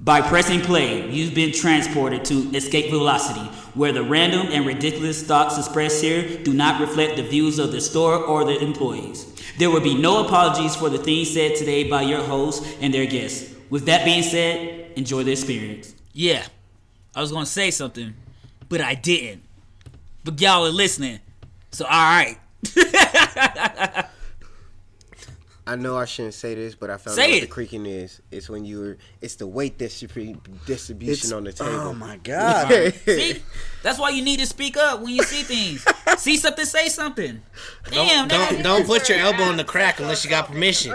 By pressing play, you've been transported to escape velocity, where the random and ridiculous thoughts expressed here do not reflect the views of the store or the employees. There will be no apologies for the things said today by your hosts and their guests. With that being said, enjoy the experience. Yeah, I was going to say something, but I didn't. But y'all are listening, so alright. I know I shouldn't say this, but I found Say out what it. the creaking is. It's when it's the weight distribution on the table. Oh my God. See? That's why you need to speak up when you see things. See something, say something. Damn, Don't put your elbow in the crack unless you got permission.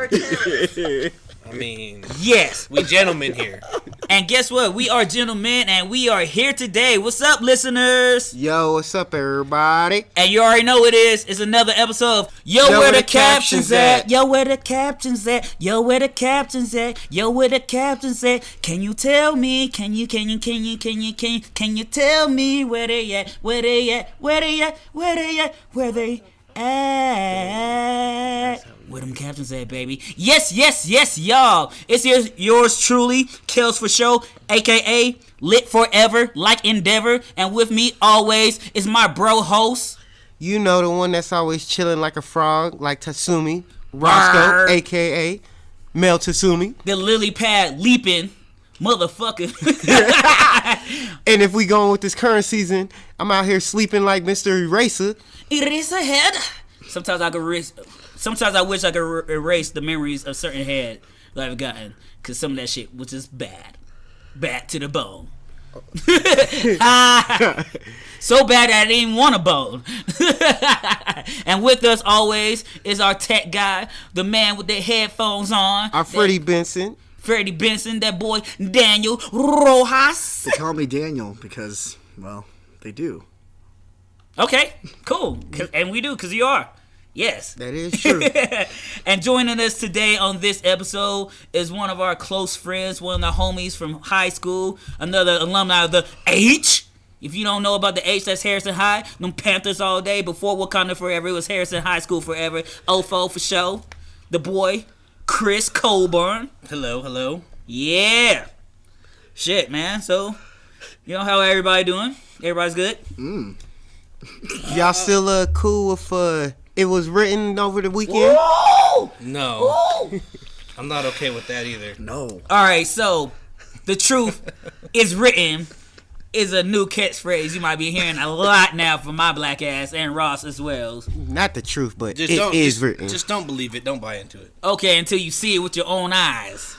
I mean, yes. we gentlemen here. And guess what? We are gentlemen, and we are here today. What's up, listeners? Yo, what's up, everybody? And you already know it is. It's another episode of Yo, where the captions at? Yo, where the captions at? Yo, where the captions at? Yo, where the captions at? Can you tell me? Can you tell me where they at? Where they at? Where they at? Where they at? Where they at? Where them captions at, baby? Yes, y'all. It's yours truly, Kels for Show, a.k.a. Lit Forever, like Endeavor. And with me always is my bro host. You know, the one that's always chilling like a frog, like Tatsumi. Roscoe, a.k.a. Mel Tatsumi. The lily pad leaping motherfucker. And if we going with this current season, I'm out here sleeping like Mr. Eraser. Eraserhead. Sometimes I wish I could erase the memories of certain head that I've gotten, because some of that shit was just bad to the bone. So bad that I didn't even want a bone. And with us always is our tech guy, the man with the headphones on. Our Freddie Benson, that boy Daniel Rojas. They call me Daniel because, well, they do. Okay, cool. And we do, because you are. Yes. That is true. And joining us today on this episode is one of our close friends, one of the homies from high school, another alumni of the H. If you don't know about the H, that's Harrison High. Them Panthers all day. Before Wakanda Forever, it was Harrison High School forever. OFO for show. The boy, Cris Colburn. Hello. Yeah. Shit, man. So, you know how everybody doing? Everybody's good? Y'all still cool with it was written over the weekend? Whoa! No. Whoa! I'm not okay with that either. No. Alright, so the truth is written is a new catchphrase you might be hearing a lot now from my black ass and Ross as well. Not the truth, but Just it is written. Just don't believe it. Don't buy into it. Okay, until you see it with your own eyes.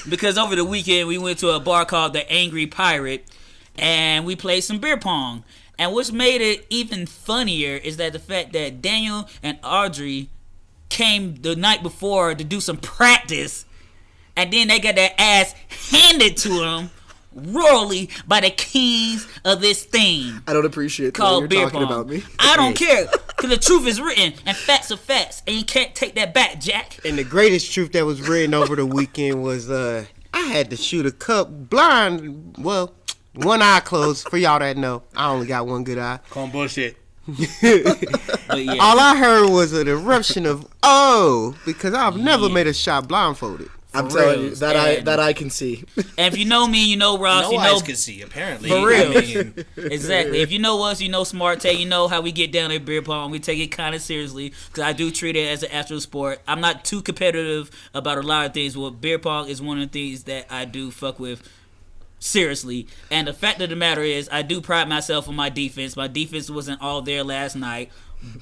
Because over the weekend we went to a bar called the Angry Pirate and we played some beer pong. And what's made it even funnier is that the fact that Daniel and Audrey came the night before to do some practice, and then they got their ass handed to them royally by the kings of this thing I don't appreciate that called you're beer talking pong. about me. I don't care, because the truth is written, and facts are facts, and you can't take that back, Jack. And the greatest truth that was written over the weekend was I had to shoot a cup blind. Well, one eye closed. For y'all that know, I only got one good eye. Call bullshit. But yeah. All I heard was an eruption of because I've never made a shot blindfolded. I'm telling you reals. that I can see. And if you know me, you know Ross, No you know eyes can see, apparently. For real. I mean, exactly. If you know us, you know Smart Tay. You know how we get down at beer pong. We take it kind of seriously because I do treat it as an actual sport. I'm not too competitive about a lot of things. Well, beer pong is one of the things that I do fuck with seriously. And the fact of the matter is, I do pride myself on my defense. My defense wasn't all there last night,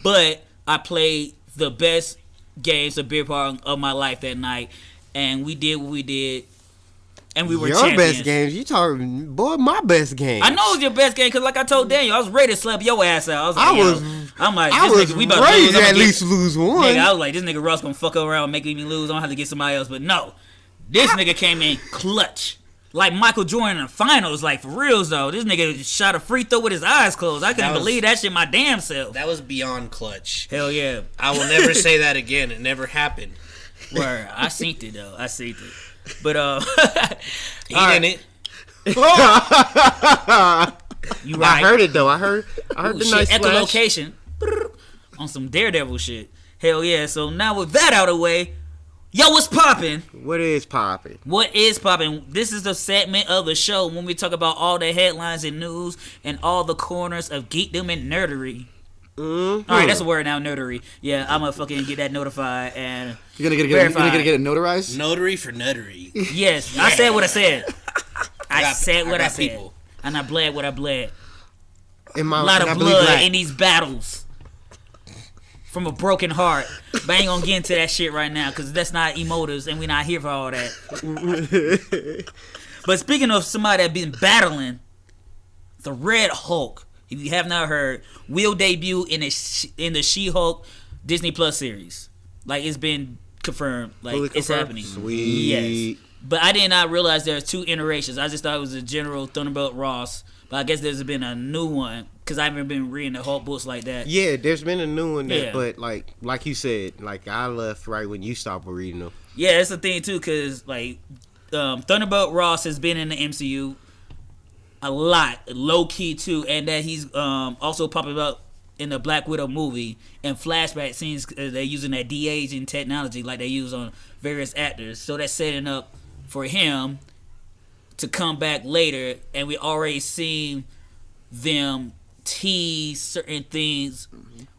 but I played the best games of beer pong of my life that night, and we did what we did. And we were your champions. best games. You talking, boy, my best game. I know it was your best game because, like I told Daniel, I was ready to slap your ass out. I was like, I was nigga, we about to ready lose. to at least lose one. Nigga, I was like, this nigga Ross gonna fuck around and make me lose. I'm gonna have to get somebody else. But no, this nigga came in clutch. Like Michael Jordan in the finals, like for reals though. This nigga shot a free throw with his eyes closed. I couldn't believe that shit my damn self. that was beyond clutch. Hell yeah. I will never say that again. It never happened. Word. I seen it though. But He didn't. You right. I heard it though. I heard the nice echolocation on some Daredevil shit. Hell yeah. So now with that out of the way, Yo, what's poppin'? What is popping? What is poppin'? This is the segment of the show when we talk about all the headlines and news and all the corners of geekdom and nerdery. Mm-hmm. All right, that's a word now, nerdery. Yeah, I'm gonna fucking get that notified and You're gonna get it notarized? Notary for nuttery. yes, I said what I said. I said what I said. People. And I bled what I bled. In my, A lot and I of believe blood black. in these battles. From a broken heart. But I ain't gonna get into that shit right now because that's not emotives and we're not here for all that. But speaking of somebody that been battling, the Red Hulk, if you have not heard, will debut in the She-Hulk Disney Plus series. Like, it's been confirmed. Like, Fully it's confirmed? happening. Sweet. Yes. But I did not realize there's 2 iterations. I just thought it was a general Thunderbolt Ross. But I guess there's been a new one because I haven't been reading the Hulk books like that. Yeah, there's been a new one, Yeah. but like you said, like I left right when you stopped reading them. Yeah, that's the thing too, because like Thunderbolt Ross has been in the MCU a lot, low key too, and that he's also popping up in the Black Widow movie and flashback scenes. They're using that de-aging technology like they use on various actors, so that's setting up for him to come back later, and we already seen them tease certain things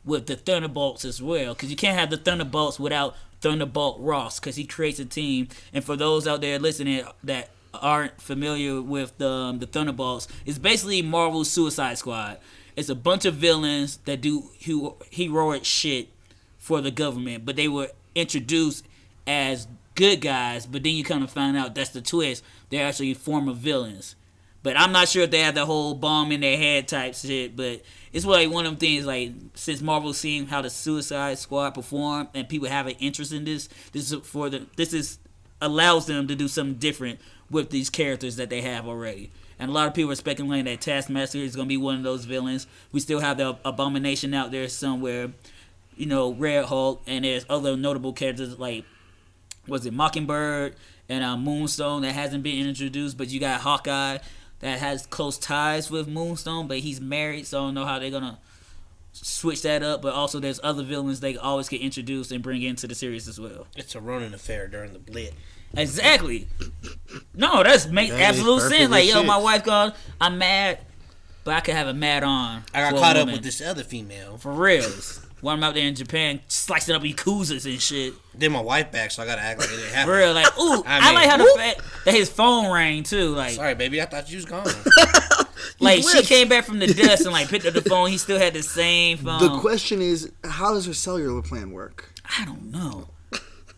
with the Thunderbolts as well, because you can't have the Thunderbolts without Thunderbolt Ross, because he creates a team. And for those out there listening that aren't familiar with the Thunderbolts, it's basically Marvel's Suicide Squad. It's a bunch of villains that do heroic shit for the government, but they were introduced as good guys, but then you kind of find out that's the twist. They're actually former villains. But I'm not sure if they have the whole bomb in their head type shit, but it's like one of them things, like, since Marvel's seeing how the Suicide Squad perform and people have an interest in this allows them to do something different with these characters that they have already. And a lot of people are speculating that Taskmaster is going to be one of those villains. We still have the Abomination out there somewhere, Red Hulk, and there's other notable characters like, was it Mockingbird and Moonstone that hasn't been introduced, but you got Hawkeye that has close ties with Moonstone, but he's married, so I don't know how they're gonna switch that up. But also there's other villains they always get introduced and bring into the series as well. It's a Ronin affair during the Blitz. Exactly. No, that makes absolute sense. Like, yo, my wife gone, I'm mad, but I could have a mad on. I got caught up with this other female. For reals. While I'm out there in Japan slicing up yakuzas and shit. Then my wife back, so I gotta act like it didn't happen. For real, like, ooh, I like how the fact that his phone rang too. Like, sorry, baby, I thought you was gone. like, she came back from the dust and like picked up the phone. He still had the same phone. The question is, how does her cellular plan work? I don't know.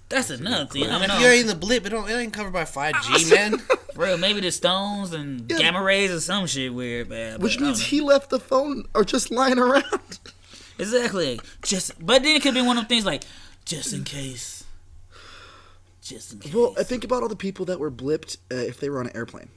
That's another thing. I And don't if know. you're in the Blip, it ain't covered by 5G, man. For real, maybe the stones and gamma rays or some shit weird, man. Which means he left the phone or just lying around. Exactly. But then it could be one of them things like, just in case. Just in case. Well, I think about all the people that were blipped if they were on an airplane.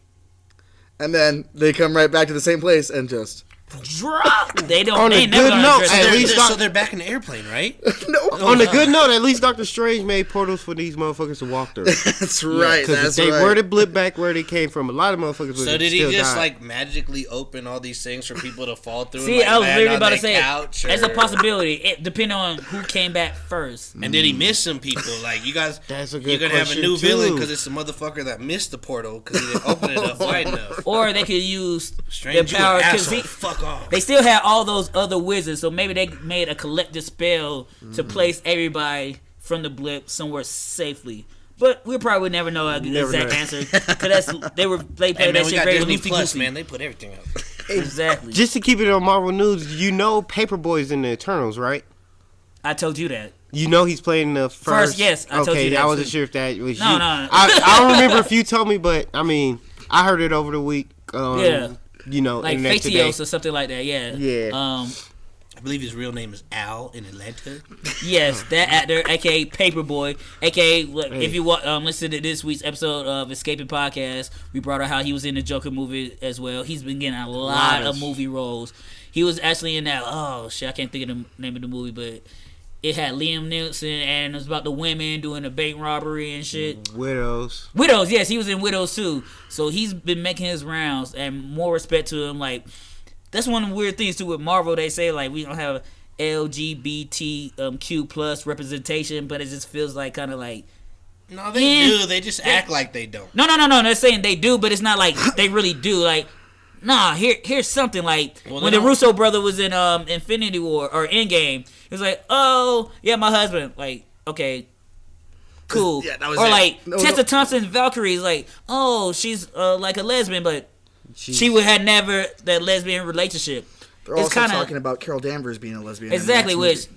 And then they come right back to the same place and just... drop. They don't. On They a ain't never good gonna note, address at that. least So they're back in the airplane, right? No. On a good note, at least Doctor Strange made portals for these motherfuckers to walk through. That's right. Because That's if they right. were to blip back where they came from, a lot of motherfuckers would So have did he still just died. like magically open all these things for people to fall through? See, and, I was land literally on about to their say couch, it's a or- possibility. It depending on who came back first. And did he miss some people? Like, you guys, That's a good you're gonna have a question, new too. villain because it's the motherfucker that missed the portal because he didn't open it up wide enough. Or they could use Strange, their you power an because asshole. Fuck off. they still had all those other wizards, so maybe they made a collective spell to place everybody from the blip somewhere safely. But we probably would never know the Never exact know. answer because they played Hey, man, that we shit got very Disney loosey Plus, goosey. man. They put everything up. Exactly. Just to keep it on Marvel News, Paperboy's in the Eternals, right? I told you that. He's playing the first. Yes, I told okay, you that I wasn't too. sure if that was No, you. no. I don't remember if you told me, but I mean, I heard it over the week. Yeah. Like Like today. Fatios or something like that. Yeah. Yeah. I believe his real name is Al in Atlanta. Yes, that actor, aka Paperboy, aka if you listen to this week's episode of Escaping Podcast, we brought out how he was in the Joker movie as well. He's been getting a lot of movie roles. He was actually in that. Oh shit, I can't think of the name of the movie, but it had Liam Neeson and it was about the women doing a bank robbery and shit. Widows. Widows, yes, he was in Widows too. So he's been making his rounds, and more respect to him. Like, that's one of the weird things too with Marvel. They say like we don't have LGBTQ plus representation, but it just feels like kind of like No, they do. They just act like they don't. No. They're saying they do, but it's not like they really do. Like, nah. Here's something like when the Russo brother was in Infinity War or Endgame. It was like, oh yeah, my husband. Like, okay. Cool. Yeah, that was like Tessa Thompson's Valkyrie is like, oh, she's like a lesbian, but she would have never that lesbian relationship. They're also talking about Carol Danvers being a lesbian. Exactly, which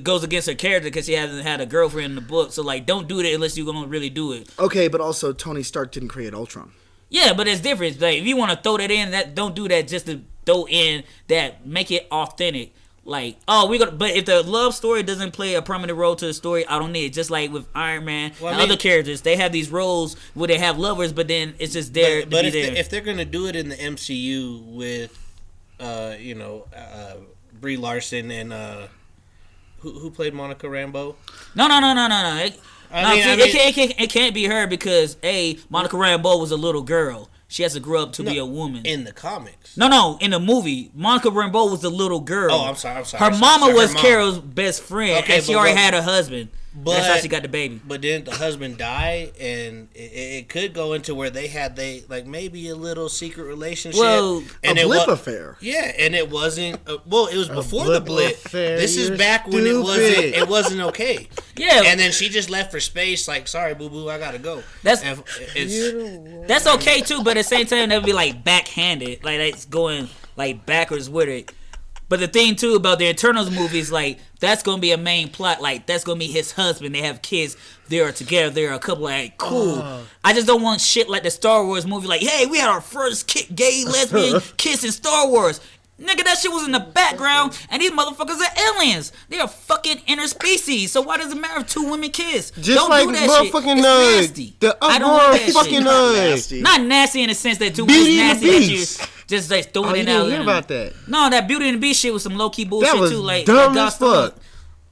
goes against her character because she hasn't had a girlfriend in the book. So like, don't do that unless you're gonna really do it. Okay, but also Tony Stark didn't create Ultron. Yeah, but it's different. Like, if you want to throw that in, don't do that just to throw in that. Make it authentic. Like, but if the love story doesn't play a prominent role to the story, I don't need it. Just like with Iron Man and other characters, they have these roles where they have lovers, but then it's just there to be there. If they're gonna do it in the MCU with, Brie Larson and who played Monica Rambeau? No. It can't be her because Monica Rambeau was a little girl. She has to grow up to be a woman. In the comics. No. In the movie, Monica Rambeau was a little girl. Oh, I'm sorry. Her mama was Carol's best friend, and she already had a husband. That's how she got the baby. But didn't the husband die? And it could go into where they maybe a little secret relationship. Well, and a blip affair. Yeah, and it wasn't. It was before the blip. Affair, this is back when it wasn't okay. Yeah, and then she just left for space. Like, sorry, boo boo, I gotta go. That's okay too. But at the same time, that would be like backhanded. Like that's going like backwards with it. But the thing too about the Eternals movies, like that's gonna be a main plot. Like that's gonna be his husband. They have kids. They are together. They're a couple. Like cool. I just don't want shit like the Star Wars movie. Like, hey, we had our first gay lesbian kiss in Star Wars. Nigga, that shit was in the background, and these motherfuckers are aliens. They are fucking interspecies. So why does it matter if two women kiss? Just don't like do that motherfucking shit. It's nasty. I don't want that fucking nasty. Not nasty in the sense that two women nasty that you just like throwing it out. Hear about that? No, that Beauty and the Beast shit was some low key bullshit that was too. Like dumb as fuck.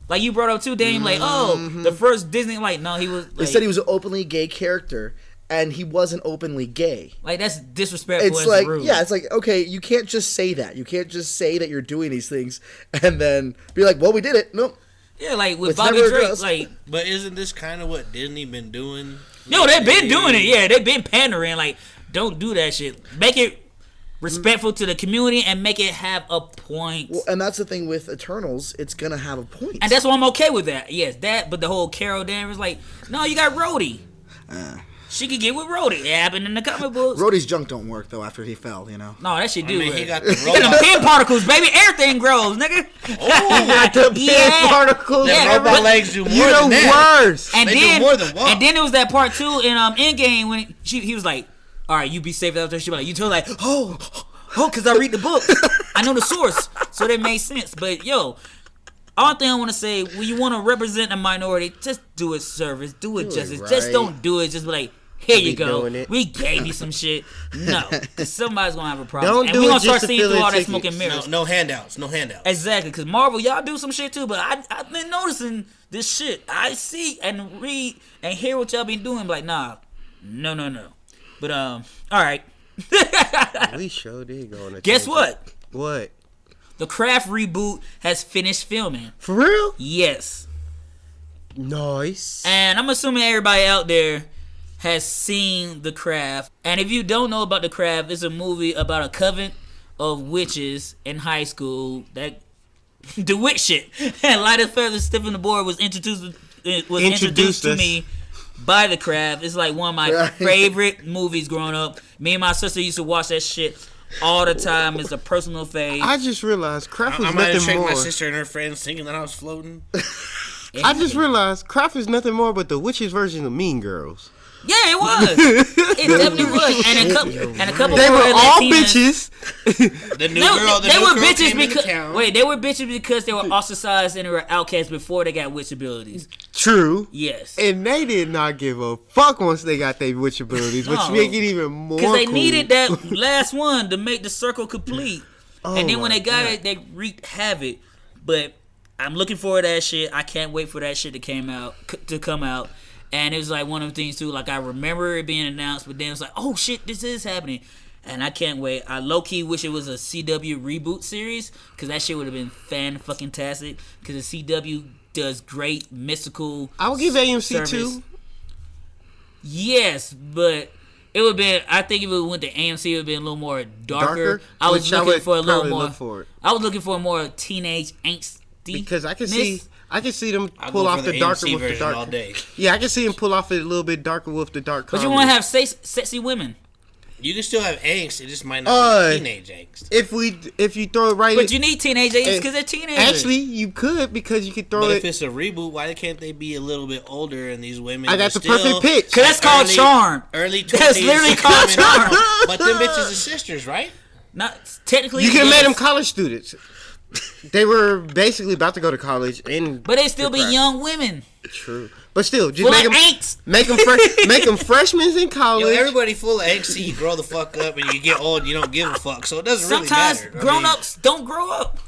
Like you brought up too, Dame. Like, the first Disney. Like, no, he was. Like, they said he was an openly gay character. And he wasn't openly gay. Like, that's disrespectful. It's like, rude. yeah, it's like, okay, you can't just say that. You can't just say that you're doing these things and then be like, well, we did it. Nope. Yeah, like with Bobby Drake, like. But isn't this kind of what Disney been doing? No, they've been doing it. Yeah, they've been pandering. Like, don't do that shit. Make it respectful to the community and make it have a point. Well, and that's the thing with Eternals. It's gonna have a point. And that's why I'm okay with that. Yes, that. But the whole Carol Danvers, like, no, you got Rhodey. She could get with Rhodey. It happened in the comic books. Rhodey's junk don't work though after he fell, you know. No, that shit do. He got the robot. Pin particles, baby. Everything grows, nigga. The pin particles. Yeah, robot legs do more than that. Worse. And they then, do more than one. And then it was that part 2 in Endgame when he was like, "All right, you be safe out there." She was like, "You told like, because I read the book. I know the source, so that made sense." But yo. All thing I want to say, when you want to represent a minority, just do it service, do it justice. Right. Just don't do it. Just be like, here you go. We gave you some shit. No, because somebody's going to have a problem. Don't and do we're it going to start just seeing to through all that tickets. smoke and mirrors. No handouts. No handouts. Exactly, because Marvel, y'all do some shit too, but I've been noticing this shit. I see and read and hear what y'all been doing. Like, nah, no. But, all right. We sure did go on a Guess what? What? The Craft reboot has finished filming. For real? Yes. Nice. And I'm assuming everybody out there has seen The Craft. And if you don't know about The Craft, it's a movie about a coven of witches in high school that do witch shit. And Light of Feather, Stiff on the Board was introduced to me by The Craft. It's like one of my favorite movies growing up. Me and my sister used to watch that shit all the time. It's a personal fave. I just realized Craft was I might have nothing tricked more. my sister and her friends thinking that I was floating. I just realized Craft is nothing more but the witches' version of Mean Girls. Yeah, it was. It definitely was. And a couple They more were all Latinas. bitches. The new girl. They were bitches came into because town. they were bitches because they were ostracized and they were outcasts before they got witch abilities. True. Yes. And they did not give a fuck once they got their witch abilities, which make it even more because they cool. needed that last one to make the circle complete. And then when they got it, they wreaked havoc. But I'm looking forward to that shit. I can't wait for that shit to come out. And it was like one of the things too. Like I remember it being announced, but then it was like, oh shit, this is happening. And I can't wait. I low key wish it was a CW reboot series because that shit would have been fan-fucking-tastic. Because the CW does great mystical. I would give AMC service. too. Yes, but it would have been. I think if it went to AMC, it would have been a little more darker. I was Which looking would for a little probably more. look for it. I was looking for a more teenage angsty. Because I can see them I'll pull go off for the darker AMC with the version dark. all day. Yeah, I can see him pull off it a little bit darker with the dark. But you comedy. want to have sexy women. You can still have angst. It just might not be teenage angst. If you throw it right, But you need teenage agents because they're teenagers. Actually, you could because you could throw But it. if it's a reboot, why can't they be a little bit older and these women? I got are the still perfect pitch. Because that's called charm. Early 20s. That's literally called charm. But them bitches are sisters, right? Not technically. You could have yes. made them college students. They were basically about to go to college, But they still be young women. True, but still, just Full make of them angst. make them freshmen in Yo, college. everybody full of angst. You grow the fuck up and you get old. You don't give a fuck. So it doesn't Sometimes really matter. grown-ups don't grow up.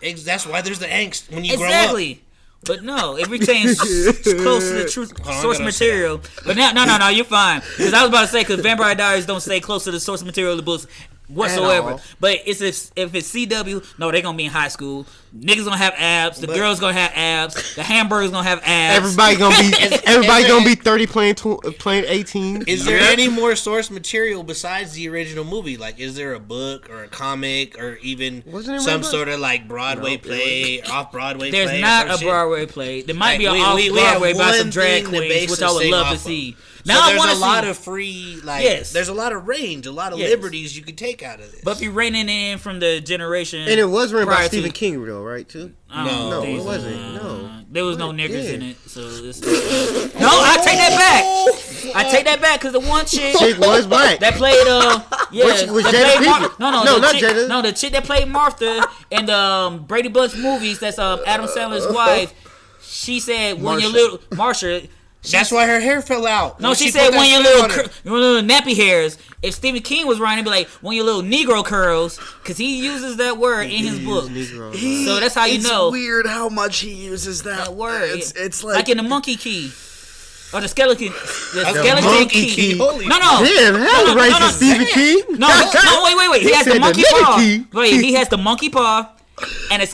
That's why there's the angst when you grow up. Exactly. But no, it retains close to the true I source gotta material. But now, no, you're fine. Because I was about to say, because Vampire Diaries don't stay close to the source material of the books whatsoever. all. But if it's CW, no, they're gonna be in high school. Niggas gonna have abs. The girls gonna have abs. The hamburgers gonna have abs. Everybody gonna be 30 playing 18. Is there any more source material besides the original movie? Like, is there a book or a comic or even Wasn't it some Rainbow? sort of like Broadway play, off Broadway play? There's or not some a shit? Broadway play. There might Like, be an we off have Broadway by some one drag thing to queens, base which this I would thing love to off of. see. So Now I there's want a to lot see. of free, like, Yes. there's a lot of range, a lot of Yes. liberties you can take out of this. But if you're reining in from the generation, And it was written by prior to- Stephen King, though, right? Too. I don't No, think it so. wasn't. No. There was no What? niggers Yeah. in it, so it's no. I take that back. I take that back because the one chick Chick was black. that played Was that Jada played Pinkett? no, No, the not chick, Jada. No, the chick that played Martha in the Brady Bunch movies. That's Adam Sandler's wife. She said when your little Marsha. that's why her hair fell out. No, When she put said that when your spell on your little nappy hairs. If Stephen King was writing, it'd be like when your little Negro curls, because he uses that word in his book. So that's how you It's know weird how much he uses that word. It's like in the monkey key. Or the skeleton monkey key. key. No. Damn, hell No, racist, Stephen King. No, wait. He has said the monkey nigga paw. key. Wait, he has the monkey paw and a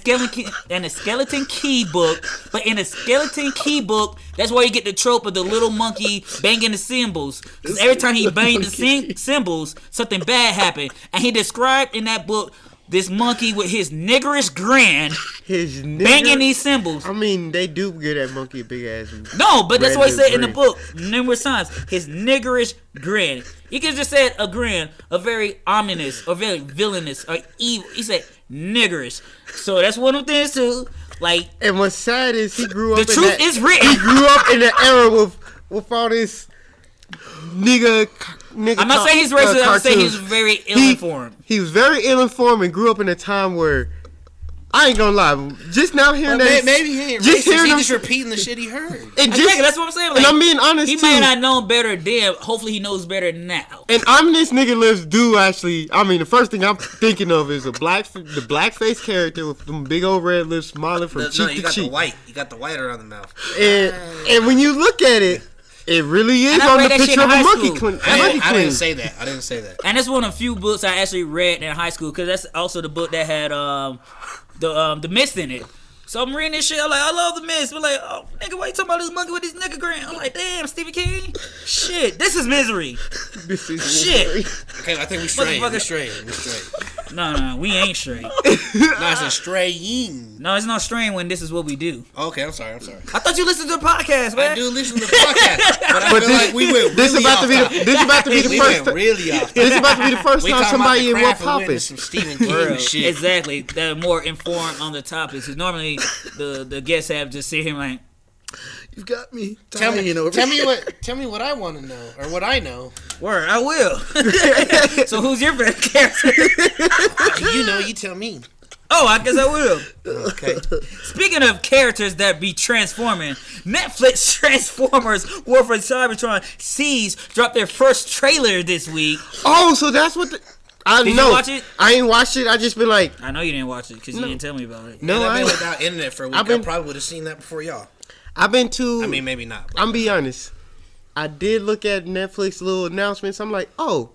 skeleton key book. But in the skeleton key book, that's where you get the trope of the little monkey banging the cymbals. Because every time he banged the cymbals, something bad happened. And he described in that book this monkey with his niggerish grin His banging these cymbals. I mean, they do give that monkey a big ass. No, but that's what he said in the grin. book numerous times. His niggerish grin. He could just said a grin, a very ominous, or very villainous, or evil. He said niggerish. So that's one of the things too. Like And what's sad is he grew up. the in truth that, is written. He grew up in the era with all this nigga. I'm not saying he's racist. I'm saying he's cartoons. very ill-informed. He was very ill-informed and grew up in a time where I ain't gonna lie. Just now hearing Well, that, maybe he ain't just racist. hearing He him, just repeating the shit he heard. and Exactly, that's what I'm saying. and Like, I'm being honest he too. may not known better then. Hopefully, he knows better now. And ominous nigga lips do actually. I mean, the first thing I'm thinking of is the blackface character with them big old red lips, smiling from No, cheek you to got cheek. the white. You got the white around the mouth. And when you look at it, it really is And I on read the that shit picture in of a high monkey. school. I didn't say that. I didn't say that. And it's one of the few books I actually read in high school because that's also the book that had the mist in it. So I'm reading this shit. I'm like, I love the mist. But like, oh nigga, why you talking about this monkey with this nigga grin? I'm like, damn, Stephen King. Shit, this is misery. This is Shit. Okay, I think we strayed. Motherfucker. We strayed. We strayed. No, we ain't straight. No, it's a straying. No, it's not strain when this is what we do. Okay, I'm sorry. I thought you listened to the podcast, man. I do listen to the podcast, but I But feel this- like we went This really about to off be topic. this about to be the We first. went really off. This about to be the first We time talking about somebody the in what craft and went popping. into some Stephen King For real. shit. Exactly. They're more informed on the topics. Because normally the guests have just sit here like, You've got me. Tell me over Tell me what I want to know or what I know. word, I will. So who's your favorite character? You know, you tell me. Oh, I guess I will. Okay. Speaking of characters that be transforming, Netflix Transformers War for Cybertron Seas dropped their first trailer this week. Oh, so that's what the. I Did know. you watch it? I ain't watched it. I just been like, I know you didn't watch it because you didn't tell me about it. no, I've I. been without internet for a week. I've been- I probably would have seen that before y'all. I've been too. I mean, maybe not. But I'm be honest. I did look at Netflix little announcements. I'm like, oh,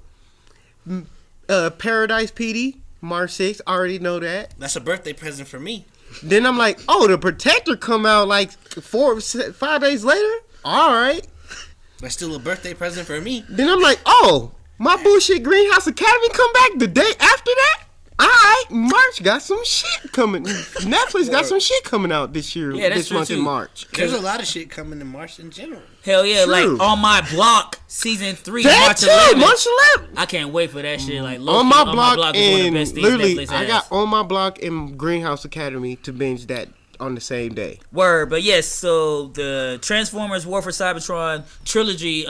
Paradise PD, March 6th. Already know that. that's a birthday present for me. Then I'm like, oh, the Protector come out like 5 days later. All right. That's still a birthday present for me. Then I'm like, oh, my bullshit Greenhouse Academy come back the day after that? Alright, March got some shit coming. Netflix got some shit coming out this year. Yeah, that's this true month too. in March. There's a lot of shit coming in March in general. Hell yeah, True. like On My Block season 3, That March too, 11th. March 11th. I can't wait for that shit. Like On My Block is one of the and best things literally, Netflix I has. got On My Block and Greenhouse Academy to binge that on the same day. Word, but yes, so the Transformers War for Cybertron trilogy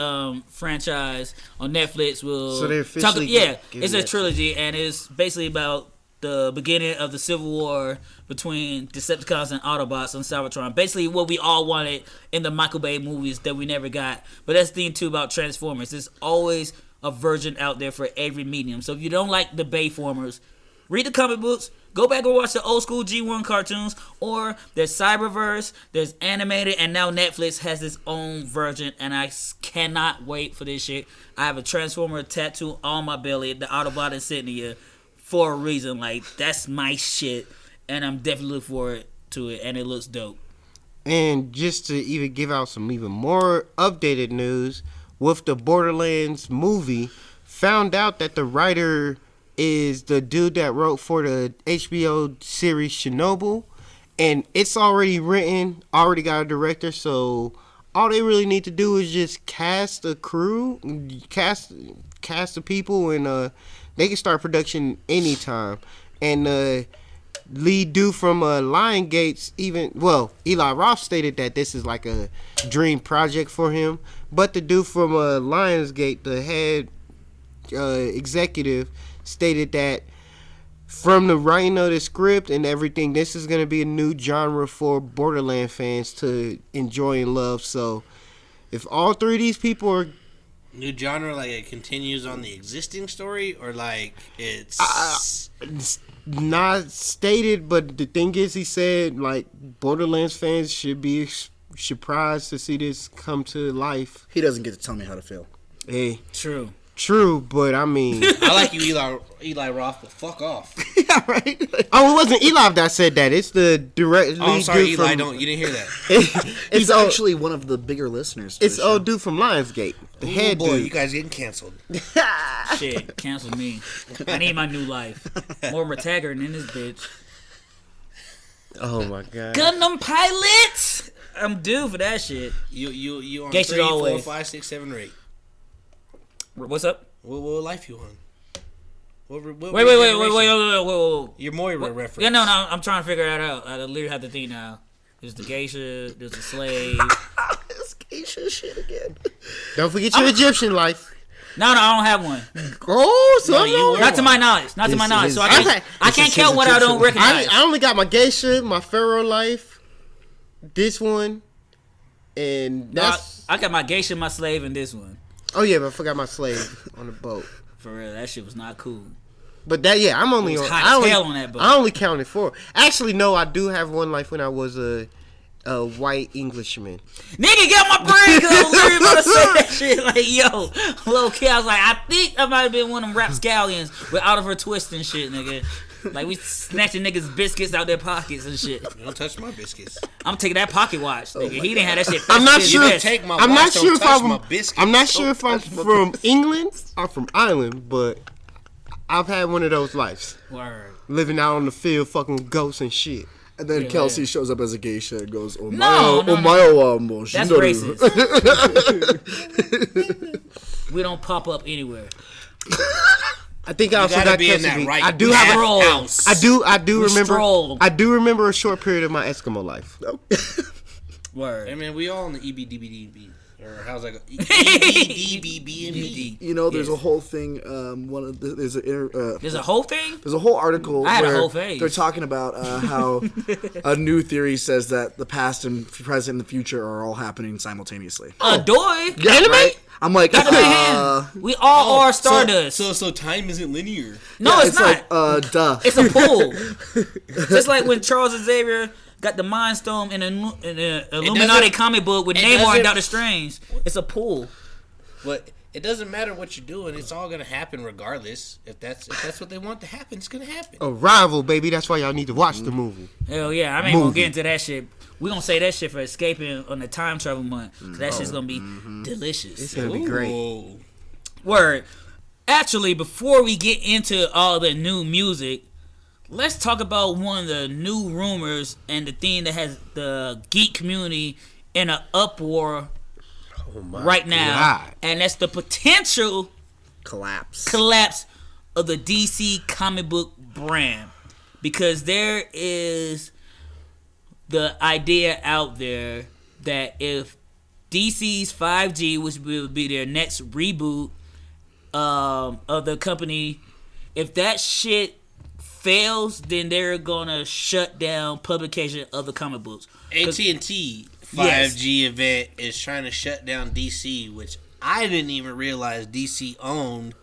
franchise on Netflix will So they're officially giving it's a that trilogy and it's basically about the beginning of the Civil War between Decepticons and Autobots on Cybertron. Basically what we all wanted in the Michael Bay movies that we never got. But that's the thing too about Transformers. There's always a version out there for every medium. So if you don't like the Bayformers, read the comic books, go back and watch the old school G1 cartoons, or there's Cyberverse, there's animated, and now Netflix has its own version, and I cannot wait for this shit. I have a Transformer tattoo on my belly, the Autobot insignia, for a reason. Like, that's my shit, and I'm definitely looking forward to it, and it looks dope. And just to even give out some even more updated news, with the Borderlands movie, found out that the writer is the dude that wrote for the HBO series Chernobyl, and it's already written, already got a director, so all they really need to do is just cast a crew, cast the people, and they can start production anytime. And lead dude from Lionsgate, Eli Roth stated that this is like a dream project for him, but the dude from Lionsgate, the head executive, stated that from the writing of the script and everything, this is going to be a new genre for Borderlands fans to enjoy and love. So if all three of these people are New genre, like it continues on the existing story, or like it's not stated, but the thing is, he said like Borderlands fans should be surprised to see this come to life. He doesn't get to tell me how to feel. Hey, True, but I mean, I like you, Eli Roth, but fuck off. Yeah, right. oh, it wasn't Eli that said that. It's the direct. Oh, I'm sorry, dude Eli. from, You didn't hear that. He's actually one of the bigger listeners. It's old dude from Lionsgate. The head Oh boy, dude. you guys getting canceled. shit, cancel me. I need my new life. More Taggart in this bitch. Oh my god. Gundam Pilot! I'm due for that shit. You on Gangsters 3, 4, always. 5, 6, 7, or 8. What's up? What life you on? What Wait. Your Moira reference. Yeah, no, I'm trying to figure that out. I literally have to think now. There's the geisha, there's the slave. This geisha shit again. Don't forget your Egyptian life. No, I don't have one. Oh, so Not to my knowledge. Not to my knowledge. So I can't count what I don't recognize. I only got my geisha, my pharaoh life, this one, and that's. I got my geisha, my slave, and this one. Oh yeah, but I forgot my slave on the boat. For real, that shit was not cool. But that I'm only It was on. hot I as only, hell on that boat. I only counted 4. Actually, no, I do have one life when I was a white Englishman. Nigga, get my brain, cause I was literally about to say that shit. Like, yo, low key, I was like, I think I might have been one of them rapscallions with Oliver Twist and shit, nigga. Like, we snatching niggas' biscuits out their pockets and shit. Don't touch my biscuits. I'm taking that pocket watch, nigga. He didn't have that shit. I'm not fixed sure. to his Take my I'm not watch, sure don't if touch I'm. my biscuits. I'm not sure if I'm from England or from Ireland, but I've had one of those lives. Word. Living out on the field, fucking with ghosts and shit. And then Yeah, Kelsey shows up as a geisha and goes, "Oh No, no, no. That's Shindaru." racist. We don't pop up anywhere. I think I also gotta got be in Kelsey. that right I do have Stroll. house. I do remember. stroll. I do remember a short period of my Eskimo life. Word. I mean, we all in the EBDBDB. Or how's that go? EBDBB. You know, there's Yes. a whole thing. There's There's a whole thing? There's a whole article I had a where whole phase. they're talking about how a new theory says that the past and present and the future are all happening simultaneously. Doy. Anime? Right? I'm like, Got the hand. We all are Stardust. So time isn't linear. No, it's not. like, duh. It's a pool. Just like when Charles Xavier got the Mind Stone in an Illuminati comic book with it Namor doesn't- and Doctor Strange. It's a pool. But it doesn't matter what you're doing. It's all gonna happen regardless. If that's what they want to happen, it's gonna happen. Arrival, baby. That's why y'all need to watch the movie. Hell yeah, I ain't gonna get into that shit. We gonna say that shit for escaping on the time travel month. Cause that shit's gonna be delicious. It's gonna be great. Ooh. Word. Actually, before we get into all the new music, let's talk about one of the new rumors and the thing that has the geek community in an uproar right now. God. And that's the potential Collapse. of the DC comic book brand. Because there is the idea out there that if DC's 5G, which will be their next reboot of the company, if that shit fails, then they're gonna shut down publication of the comic books. AT&T 5G event is trying to shut down DC, which I didn't even realize DC owned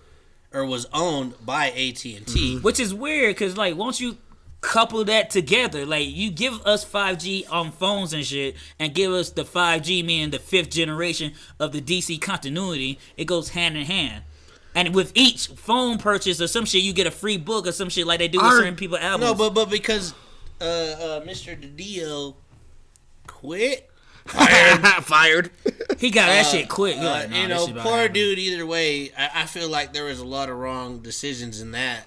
or was owned by AT&T. Which is weird, because, like, won't you couple that together? Like, you give us 5G on phones and shit, and give us the 5G, meaning the 5th generation of the DC continuity. It goes hand in hand. And with each phone purchase or some shit, you get a free book or some shit like they do with certain people albums. No, but because Mr. DiDio quit. Fired. He got that shit quick. Like, nah, you that know, shit about poor happened. dude. Either way, I feel like there was a lot of wrong decisions in that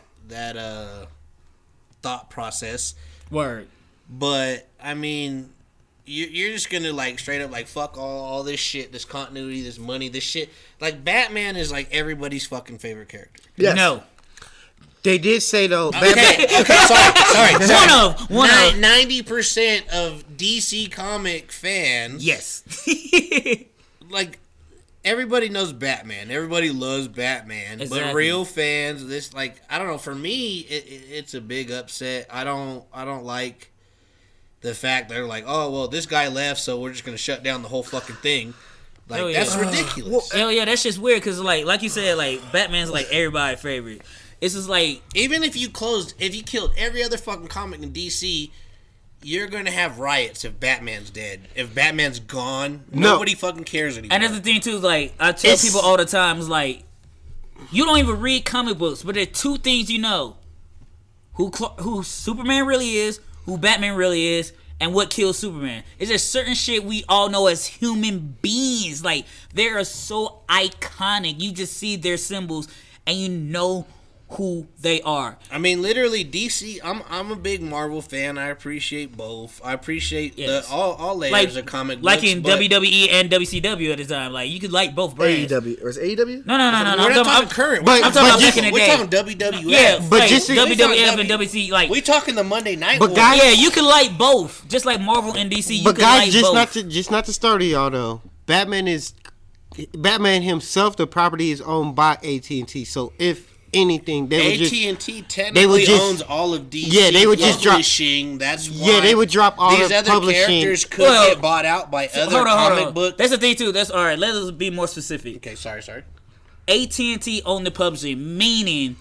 thought process. Word. But I mean, you're just gonna like straight up like fuck all this shit, this continuity, this money, this shit. Like Batman is like everybody's fucking favorite character. Yes. No. They did say though. Okay, sorry. One of. 90% of DC comic fans, Yes. like everybody knows Batman. Everybody loves Batman. Exactly. But real fans, this like I don't know. For me, it's a big upset. I don't like the fact they're like, oh well, this guy left, so we're just gonna shut down the whole fucking thing. Like Hell yeah. that's ridiculous. Hell yeah, that's just weird, because like you said, like Batman's like everybody's favorite. It's just like, Even if you killed every other fucking comic in DC, you're gonna have riots if Batman's dead. If Batman's gone, nobody fucking cares anymore. and that's the thing too. Is like I tell people all the time, is like, you don't even read comic books, but there are two things you know: who Superman really is, who Batman really is, and what kills Superman. It's just certain shit we all know as human beings. Like, they are so iconic. You just see their symbols and you know who they are. I mean, literally, DC. I'm a big Marvel fan. I appreciate both. I appreciate Yes. all layers of comic like books. in but WWE and WCW at the time. Like, you could like both brands. AEW. Or is it AEW? No. We're I'm not talking talking current. but- I'm talking about just- back in the We're day. talking WWF. Yeah, But like, just- WWF and WC. Like, We talking the Monday Night But War. guys- yeah, you can like both. Just like Marvel and DC, you But can guys, like both. just not to start y'all though. Batman himself. The property is owned by AT&T. So if anything, they would just AT&T technically owns all of DC. Yeah, they would just drop- publishing. That's why. Yeah, they would drop all these the other publishing. characters could Well, get bought out by other Hold comic on. book. That's the thing too. That's all right. Let us be more specific. Okay, sorry. AT&T own the publishing, meaning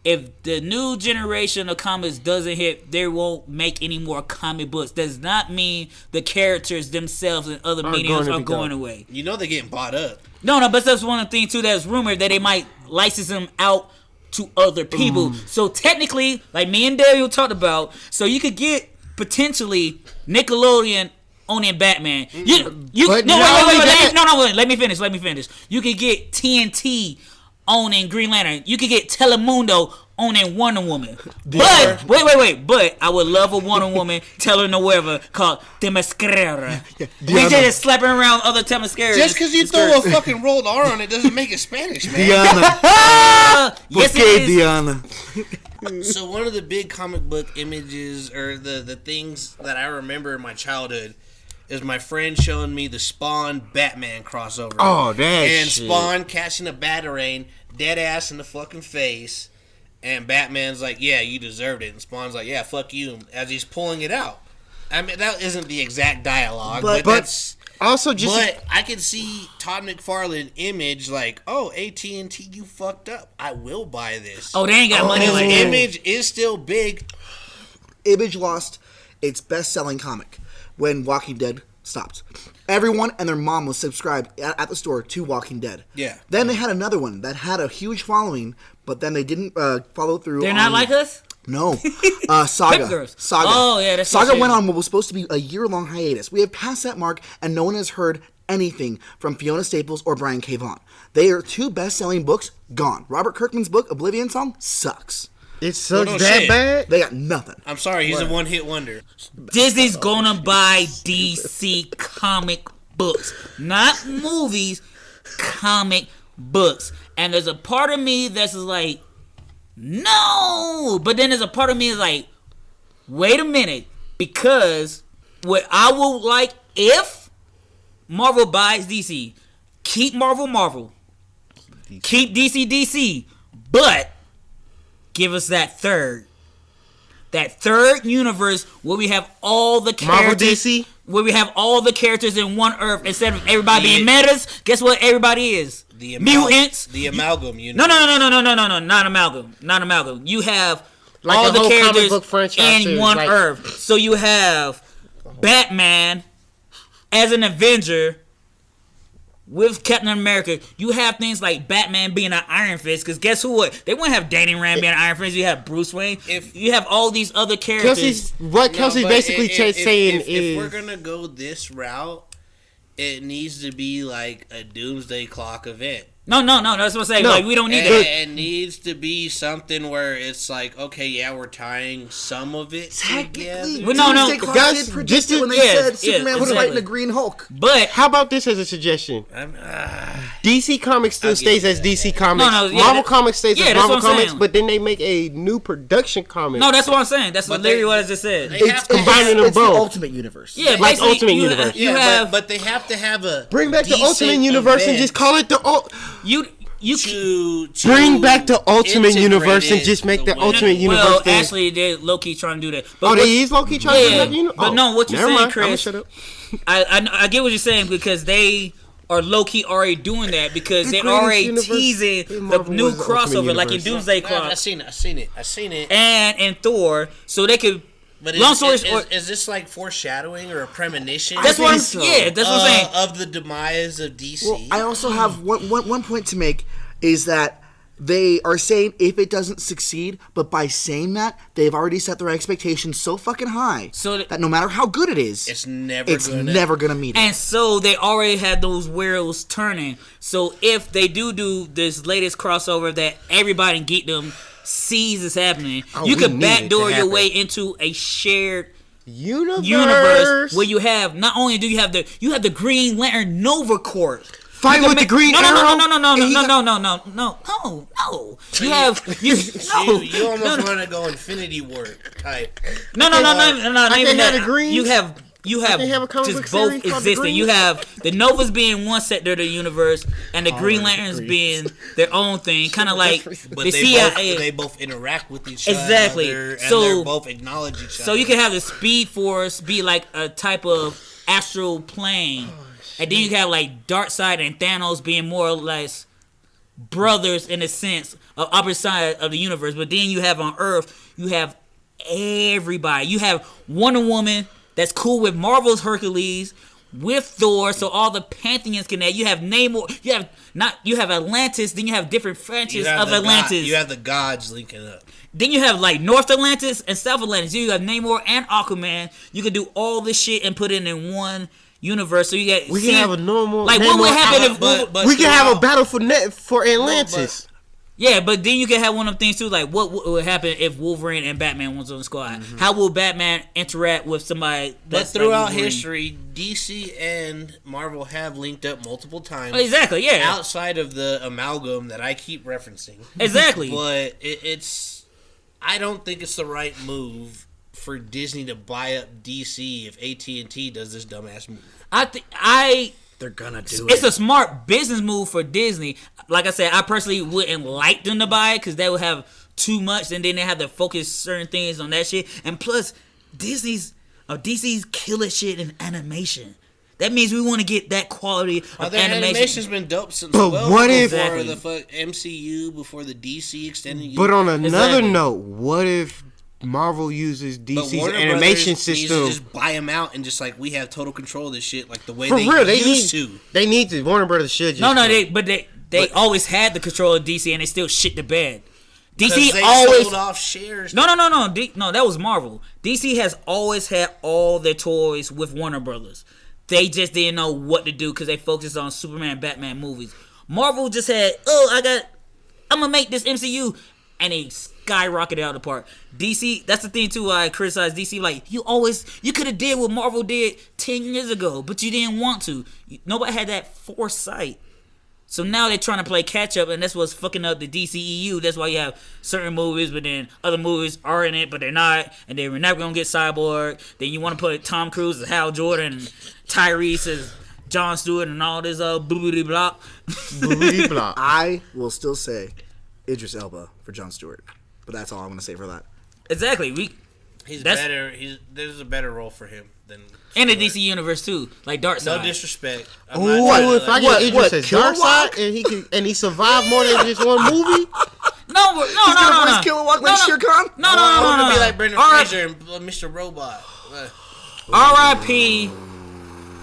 if the new generation of comics doesn't hit, they won't make any more comic books. Does not mean the characters themselves and other mediums are going away. You know they're getting bought up. No, but that's one of the things too that's rumored, that they might license them out to other people. So technically, like me and Daniel talked about, so you could get potentially Nickelodeon owning Batman. But Let me finish. You could get TNT owning Green Lantern. You could get Telemundo owning Wonder Woman. But wait. But I would love a Wonder Woman telenovela called Temascara. We just slapping around other Temascaras. Just because you throw a fucking rolled R on it doesn't make it Spanish, man. Diana. Yes, it Okay, is. Diana. So one of the big comic book images or the things that I remember in my childhood is my friend showing me the Spawn Batman crossover. Oh, that and shit. Spawn catching a Batarang dead ass in the fucking face, and Batman's like, "Yeah, you deserved it," and Spawn's like, "Yeah, fuck you," as he's pulling it out. I mean, that isn't the exact dialogue, but that's. Also, just But I can see Todd McFarlane image like, oh, AT&T, you fucked up. I will buy this. Oh, they ain't got money His like that. image is still big. Image lost its best-selling comic when Walking Dead stopped. Everyone and their mom was subscribed at the store to Walking Dead. Yeah. Then they had another one that had a huge following, but then they didn't follow through. They're not like us? No. Saga. Pip Girls. Saga. Oh, yeah, that's Saga what went shit. on what was supposed to be a year-long hiatus. We have passed that mark, and no one has heard anything from Fiona Staples or Brian K. Vaughan. They are 2 best-selling books gone. Robert Kirkman's book, Oblivion Song, sucks. It sucks no that shit. bad? They got nothing. I'm sorry, he's a one-hit wonder. Disney's gonna buy DC comic books, not movies, comic books. And there's a part of me that's like, no. But then there's a part of me that's like, wait a minute, because what I would like if Marvel buys DC, keep Marvel, keep DC, but give us that third universe where we have all the characters. Marvel DC? Where we have all the characters in one Earth instead of everybody being metas. Guess what everybody is? Mutants. The amalgam universe. No, not amalgam. You have Like all a the whole comic characters book franchise in series, one like- Earth. So you have Batman as an Avenger with Captain America. You have things like Batman being an Iron Fist, because guess who? They wouldn't have Danny Rand being an Iron Fist. You have Bruce Wayne. You have all these other characters. Kelsey's basically saying is... If we're going to go this route, it needs to be like a Doomsday Clock event. No, that's what I'm saying. No. Like, we don't need And that. it needs to be something where it's like, okay, yeah, we're tying some of it Technically, together. Well, no, Doomsday Clock guys, did predict just it when they yeah, said Superman was exactly. fighting the Green Hulk. But How about this as a suggestion? DC Comics still stays as DC Comics. No, yeah, Marvel Comics stays yeah, as that's Marvel what I'm Comics, saying. but then they make a new production comic. no, that's what I'm saying. That's But literally they- what I just said. they It's have to combining them it's the both. Ultimate Universe. Yeah, like basically, Ultimate you, Universe. You Yeah, have but they have to have a Bring back the decent Ultimate Universe and event just call it the... you to Bring back the Ultimate integrate Universe and it just make the way- Ultimate Universe Well, thing. actually, they're low key trying to do that. But Oh, what- they is low-key trying to do Yeah, that? You know? but no, what you're never saying, mind. Chris, I'ma shut up. I get what you're saying, because they are low key already doing that, because The they're greatest already universe teasing in the Marvel new was the Ultimate crossover, like in Universe. Doomsday I've Clock seen it. and in Thor, so they could. But long story short, is this like foreshadowing or a premonition? that's what I'm. think so. Yeah, that's what I'm saying. Of the demise of DC. Well, I also have one point to make, is that they are saying if it doesn't succeed, but by saying that, they've already set their expectations so fucking high So that no matter how good it is, it's it's never never gonna meet it. And so they already had those wheels turning. So if they do this latest crossover that everybody in geekdom sees is happening, you we could need it to backdoor your happen. way into a shared Universe. where you have, not only do you have the Green Lantern Nova Corps. Fight You can with the Green no. Arrow. You have You almost want to go Infinity War type. not I even can have that. the Greens. You have can have a comic book just both series called The existing. You Greens. have the Novas being one sector of the universe, and the Green Lanterns being their own thing, kind of like But the CIA. they both interact with each Exactly. other. And So- they both acknowledge each other. So you can have the Speed Force be like a type of astral plane, and then you can have like Darkseid and Thanos being more or less brothers in a sense of opposite side of the universe. But then you have on Earth, you have everybody. You have Wonder Woman that's cool with Marvel's Hercules, with Thor, so all the pantheons can add. You have Namor. You have Atlantis. Then you have different franchises of Atlantis. You have the gods linking up. Then you have like North Atlantis and South Atlantis. You have Namor and Aquaman. You can do all this shit and put it in one universe. So you get We can have a normal... like what would Namor- happen if But we can have a throughout- battle for Atlantis. yeah, but then you can have one of them things too. Like what would happen if Wolverine and Batman was on the squad? How will Batman interact with somebody? But That's throughout like Wolverine? history, DC and Marvel have linked up multiple times. Exactly. Yeah. Outside of the amalgam that I keep referencing. Exactly. But it's... I don't think it's the right move for Disney to buy up DC if AT&T does this dumbass move. They're gonna do It's it. a smart business move for Disney. Like I said, I personally wouldn't like them to buy it because they would have too much, and then they have to focus certain things on that shit. And plus, DC's killer shit in animation. That means we want to get that quality of Their animation. animation's been dope since But what if- before Exactly. the fuck MCU, before the DC extended But universe. on another Exactly. note, what if Marvel uses But DC's Warner animation Brothers needs to system. just buy them out and just like we have total control of this shit, like the way For they real, used to. They need to. Warner Brothers should just. No, they always had the control of DC and they still shit the bed. DC They always sold off shares. No, that was Marvel. DC has always had all their toys with Warner Brothers. They just didn't know what to do because they focused on Superman, Batman movies. Marvel just had, I'm gonna make this MCU, and they skyrocketed out of the park. DC, that's the thing too. I criticize DC. Like you could have did what Marvel did 10 years ago, but you didn't want to. Nobody had that foresight. So now they're trying to play catch up, and that's what's fucking up the DCEU. That's why you have certain movies, but then other movies are in it, but they're not. And then we're never gonna get Cyborg. Then you want to put Tom Cruise as Hal Jordan, and Tyrese as Jon Stewart, and all this boobity block. Boobity block. I will still say Idris Elba for Jon Stewart, but that's all I'm gonna say for that. Exactly. He's better. There's a better role for him than. In the DC universe too, like Darkseid. No disrespect. Ooh, if I get Idris as Darkseid and he survived more than just one movie. No. Kilowog like Shere Khan? No. I want to be like Brendan Fraser and Mr. Robot. R.I.P.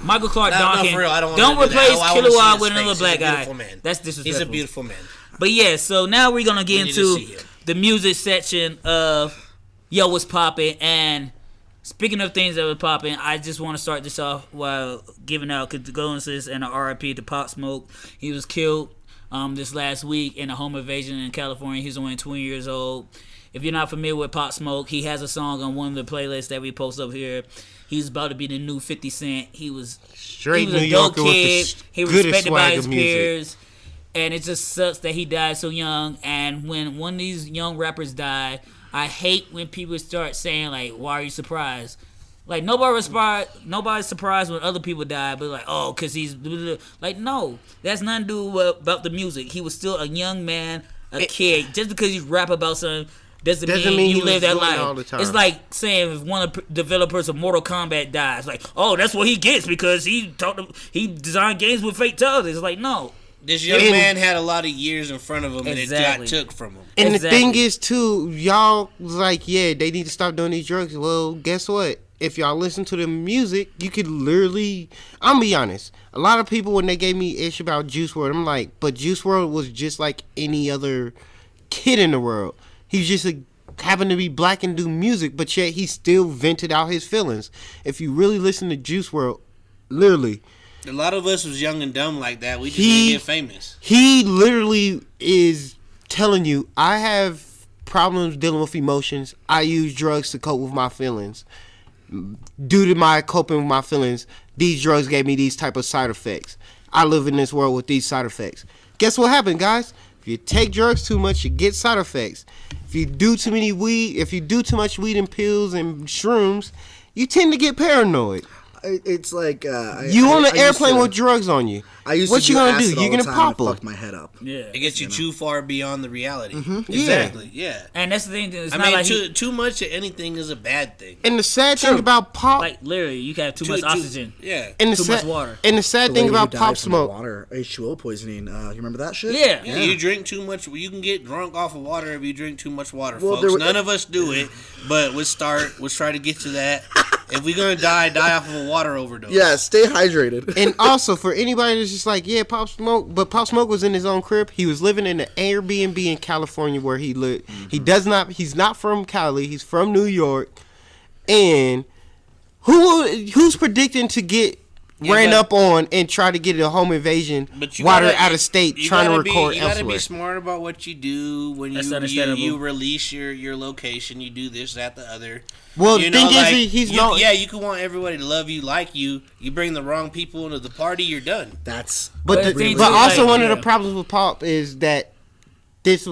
Michael Clark Duncan. No, for real, I don't replace Kilowog with another black guy. That's disrespectful. He's a beautiful man. But yeah, so now we're gonna get into the music section of Yo What's Poppin'. And speaking of things that were popping, I just want to start this off while giving out condolences and an RIP to Pop Smoke. He was killed this last week in a home invasion in California. He's only 20 years old. If you're not familiar with Pop Smoke, he has a song on one of the playlists that we post up here. He's about to be the new 50 Cent. He was straight New Yorker with kid. He was goodest respected by his swag of music. peers. And it just sucks that he died so young. And when one of these young rappers die, I hate when people start saying, like, why are you surprised? Like, nobody's surprised when other people die, but like, oh, because he's... Like, no. That's nothing to do about the music. He was still a young man, a kid. Just because you rap about something doesn't mean you live that life. All the time. It's like saying if one of the developers of Mortal Kombat dies, like, oh, that's what he gets because he designed games with fatalities. It's like, no. This young man had a lot of years in front of him, and it got took from him. And the thing is, too, y'all was like, yeah, they need to stop doing these drugs. Well, guess what? If y'all listen to the music, you could literally... I'm gonna be honest. A lot of people, when they gave me ish about Juice WRLD, I'm like, but Juice WRLD was just like any other kid in the world. He just happened to be black and do music, but yet he still vented out his feelings. If you really listen to Juice WRLD, literally... A lot of us was young and dumb like that. We just didn't get famous. He literally is telling you, I have problems dealing with emotions. I use drugs to cope with my feelings. Due to my coping with my feelings, these drugs gave me these type of side effects. I live in this world with these side effects. Guess what happened, guys? If you take drugs too much, you get side effects. If you do too much weed and pills and shrooms, you tend to get paranoid. It's like you on an airplane with drugs on you. What you gonna do? You're gonna pop them. Fuck my head up. Yeah, it gets you too far beyond the reality. Mm-hmm. Exactly. Yeah. And that's the thing. It's I not mean, like too much of anything is a bad thing. And the sad thing about Pop, like literally, you can have too much oxygen. Yeah. And too much water. And the sad thing about Pop Smoke, water H2O poisoning. You remember that shit? Yeah. You drink too much. You can get drunk off of water if you drink too much water, Well, folks. None of us do it, but let's try to get to that. If we're gonna die off of a water overdose. Yeah, stay hydrated. And also for anybody that's just like, yeah, Pop Smoke, but Pop Smoke was in his own crib. He was living in an Airbnb in California where he lived. Mm-hmm. He's not from Cali. He's from New York. And who's predicting to get ran up on and try to get a home invasion while they're out of state trying to record elsewhere? You gotta be smart about what you do when you release your location. You do this, that, the other. Well, the thing is, he's not. Yeah, you can want everybody to love you, like you. You bring the wrong people into the party, you're done. But also one of the problems with Pop is that this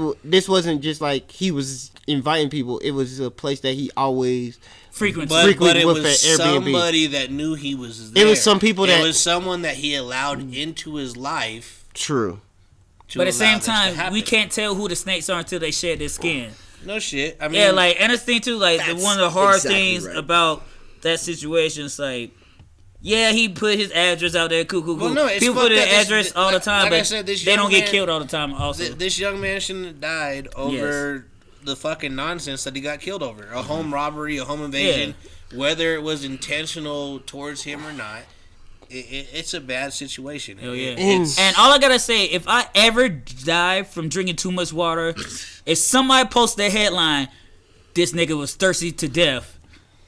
wasn't just like he was inviting people. It was a place that he always frequent but it with was somebody that knew he was there. It was some people it was someone that he allowed into his life. True. But at the same time, we can't tell who the snakes are until they shed their skin. No shit. I mean, yeah, like, and it's thing too, like, one of the hard things about that situation is like, yeah, he put his address out there, cool. Well, no, people put their address all the time, like but I said, they don't get killed all the time. Also, this young man shouldn't have died over the fucking nonsense that he got killed over. A home robbery, a home invasion, whether it was intentional towards him or not. It's a bad situation. Hell yeah. And all I gotta say, if I ever die from drinking too much water, if somebody posts the headline, "This nigga was thirsty to death,"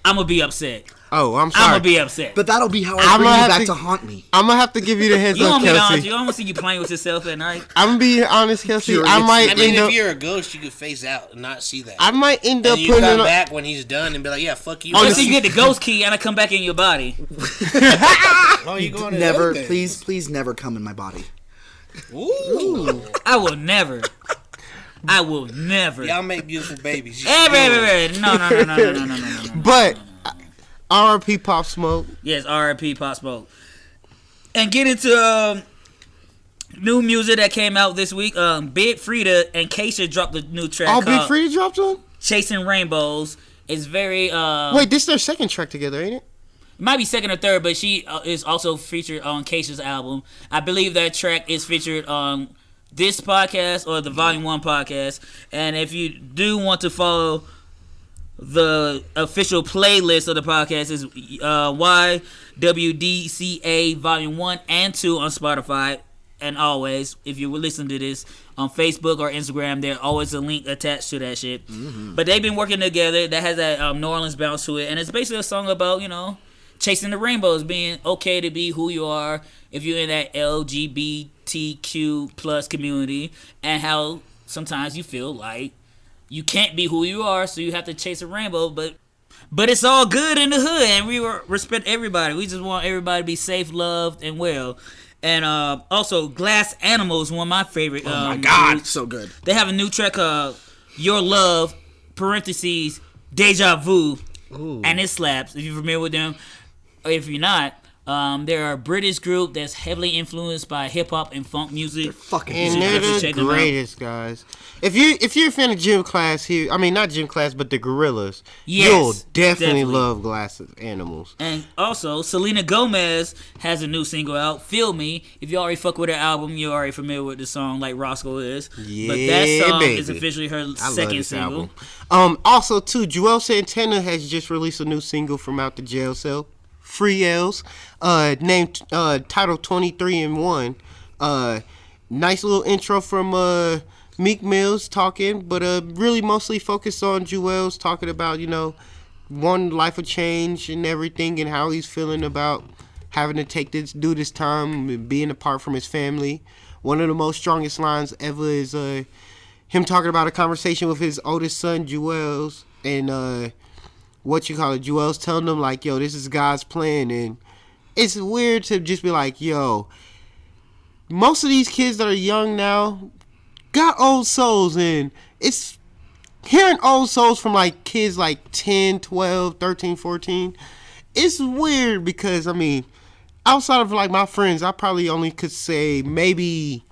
I'm gonna be upset. Oh, I'm sorry. I'm gonna be upset. But that'll be how I bring you back to haunt me. I'm gonna have to give you the heads You up, want me to honest Kelsey. you? I don't want to see you playing with yourself at night. I'm gonna be honest, Kelsey. Curious. I might I mean, end if up. you're a ghost, you could face out and not see that. I might end up and you putting come it on. back when he's done and be like, "Yeah, fuck you." Let's see you get the ghost key and I come back in your body. Oh, you going to Never, other things. please never come in my body. Ooh. I will never. Y'all make beautiful babies. You Ever. should do it. No. But R.I.P. Pop Smoke. Yes, R.I.P. Pop Smoke. And get into new music that came out this week. Big Frida and Keisha dropped a new track Oh, called Big Frida dropped one? Chasing Rainbows. It's very... Wait, this is their second track together, ain't it? It might be second or third, but she is also featured on Keisha's album. I believe that track is featured on this podcast or the Volume 1 podcast. And if you do want to follow the official playlist of the podcast, is YWDCA Volume 1 and 2 on Spotify. And always, if you were listening to this on Facebook or Instagram, there's always a link attached to that shit. Mm-hmm. But they've been working together. That has that New Orleans bounce to it. And it's basically a song about, chasing the rainbows, being okay to be who you are if you're in that LGBTQ plus community, and how sometimes you feel like you can't be who you are, so you have to chase a rainbow, but it's all good in the hood, and we respect everybody. We just want everybody to be safe, loved, and well. And also, Glass Animals, one of my favorite. Oh my God, groups. so good. They have a new track called Your Love, parentheses, Deja Vu, and it slaps. If you're familiar with them, or if you're not, they're a British group that's heavily influenced by hip hop and funk music. They're fucking And they're the greatest, guys. If you're a fan of Gym Class here, I mean not Gym Class, but the Gorillas, you'll definitely love Glass Animals. And also, Selena Gomez has a new single out, Feel Me. If you already fuck with her album, you're already familiar with the song like Roscoe is. Yeah, but that song baby. is officially her second single. Album. Also, too, Joel Santana has just released a new single from out the jail cell. Free L's, named titled 23 and 1. Nice little intro from Meek Mill's talking, but really mostly focused on Joel's talking about, one life of change and everything, and how he's feeling about having to do this time and being apart from his family. One of the most strongest lines ever is him talking about a conversation with his oldest son, Joel's, and Joel's telling them, like, yo, this is God's plan. And it's weird to just be like, yo, most of these kids that are young now got old souls. And it's hearing old souls from, like, kids like 10, 12, 13, 14. It's weird because, I mean, outside of, like, my friends, I probably only could say maybe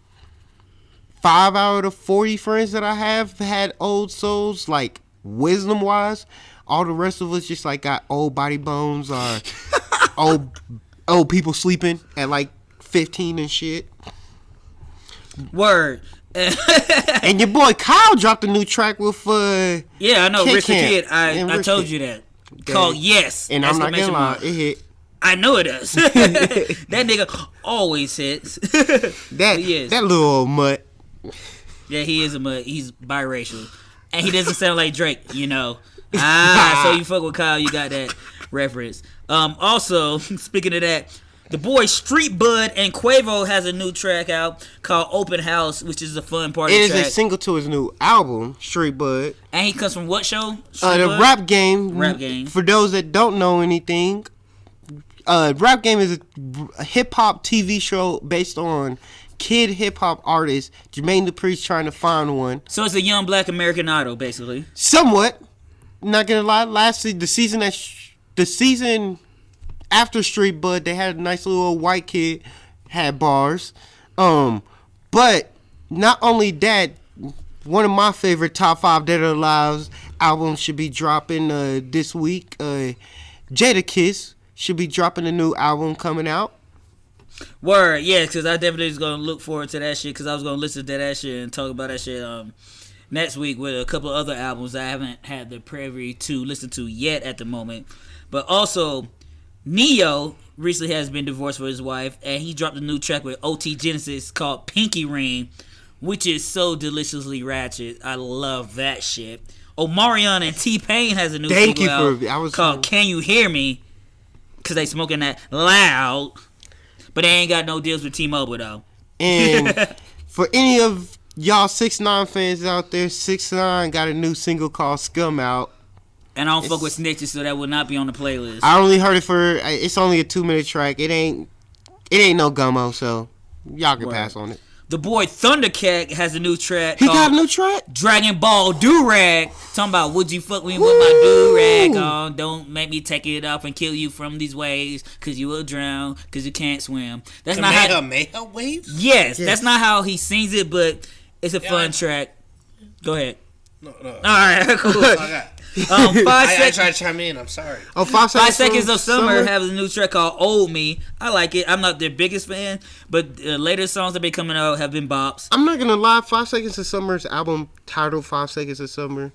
5 out of the 40 friends that I have had old souls, like, wisdom-wise. All the rest of us just like got old body bones or old people sleeping at like 15 and shit. Word. And your boy Kyle dropped a new track with yeah, I know, Kid Rich the Camp. Kid. I Rich told Kid. you that. Called Yes. And I'm not gonna lie, mark. it hit. I know it does. That nigga always hits. That little old mutt. Yeah, he is a mutt. He's biracial. And he doesn't sound like Drake, so you fuck with Kyle, you got that reference. Also, speaking of that, the boy Street Bud and Quavo has a new track out called Open House, which is a fun party It track. is a single to his new album, Street Bud. And he comes from what show? The Rap Game. Rap Game. For those that don't know anything, Rap Game is a hip hop TV show based on kid hip hop artist Jermaine Dupri's trying to find one. So it's a young black American Idol, basically. Somewhat. Not gonna lie. The season after Street Bud, they had a nice little old white kid had bars. But not only that, one of my favorite top 5 Dead or Alive albums should be dropping this week. Jadakiss should be dropping a new album coming out. Word, yeah, because I definitely was going to look forward to that shit, because I was going to listen to that shit and talk about that shit next week with a couple of other albums I haven't had the privy to listen to yet at the moment. But also, Neo recently has been divorced with his wife, and he dropped a new track with OT Genesis called Pinky Ring, which is so deliciously ratchet. I love that shit. Omarion and T-Pain has a new single out called Can You Hear Me? Because they smoking that loud. But they ain't got no deals with T-Mobile, though. And for any of y'all 6ix9ine fans out there, 6ix9ine got a new single called Scum out. And I don't fuck with snitches, so that will not be on the playlist. I only heard it it's only a 2-minute track. It ain't no gummo, so y'all can pass on it. The boy Thundercat has a new track. He got a new track? Dragon Ball Do-Rag. Talking about, would you fuck me with my do-rag on? Don't make me take it off and kill you from these waves, because you will drown, because you can't swim. That's not how... Kamehameha waves? Yes, that's not how he sings it, but it's a fun track. Go ahead. No. All right, cool. I tried to chime in. I'm sorry. Oh, 5 Seconds of Summer has a new track called Old Me. I like it. I'm not their biggest fan, but later songs that been coming out have been bops. I'm not gonna lie. 5 Seconds of Summer's album titled 5 Seconds of Summer.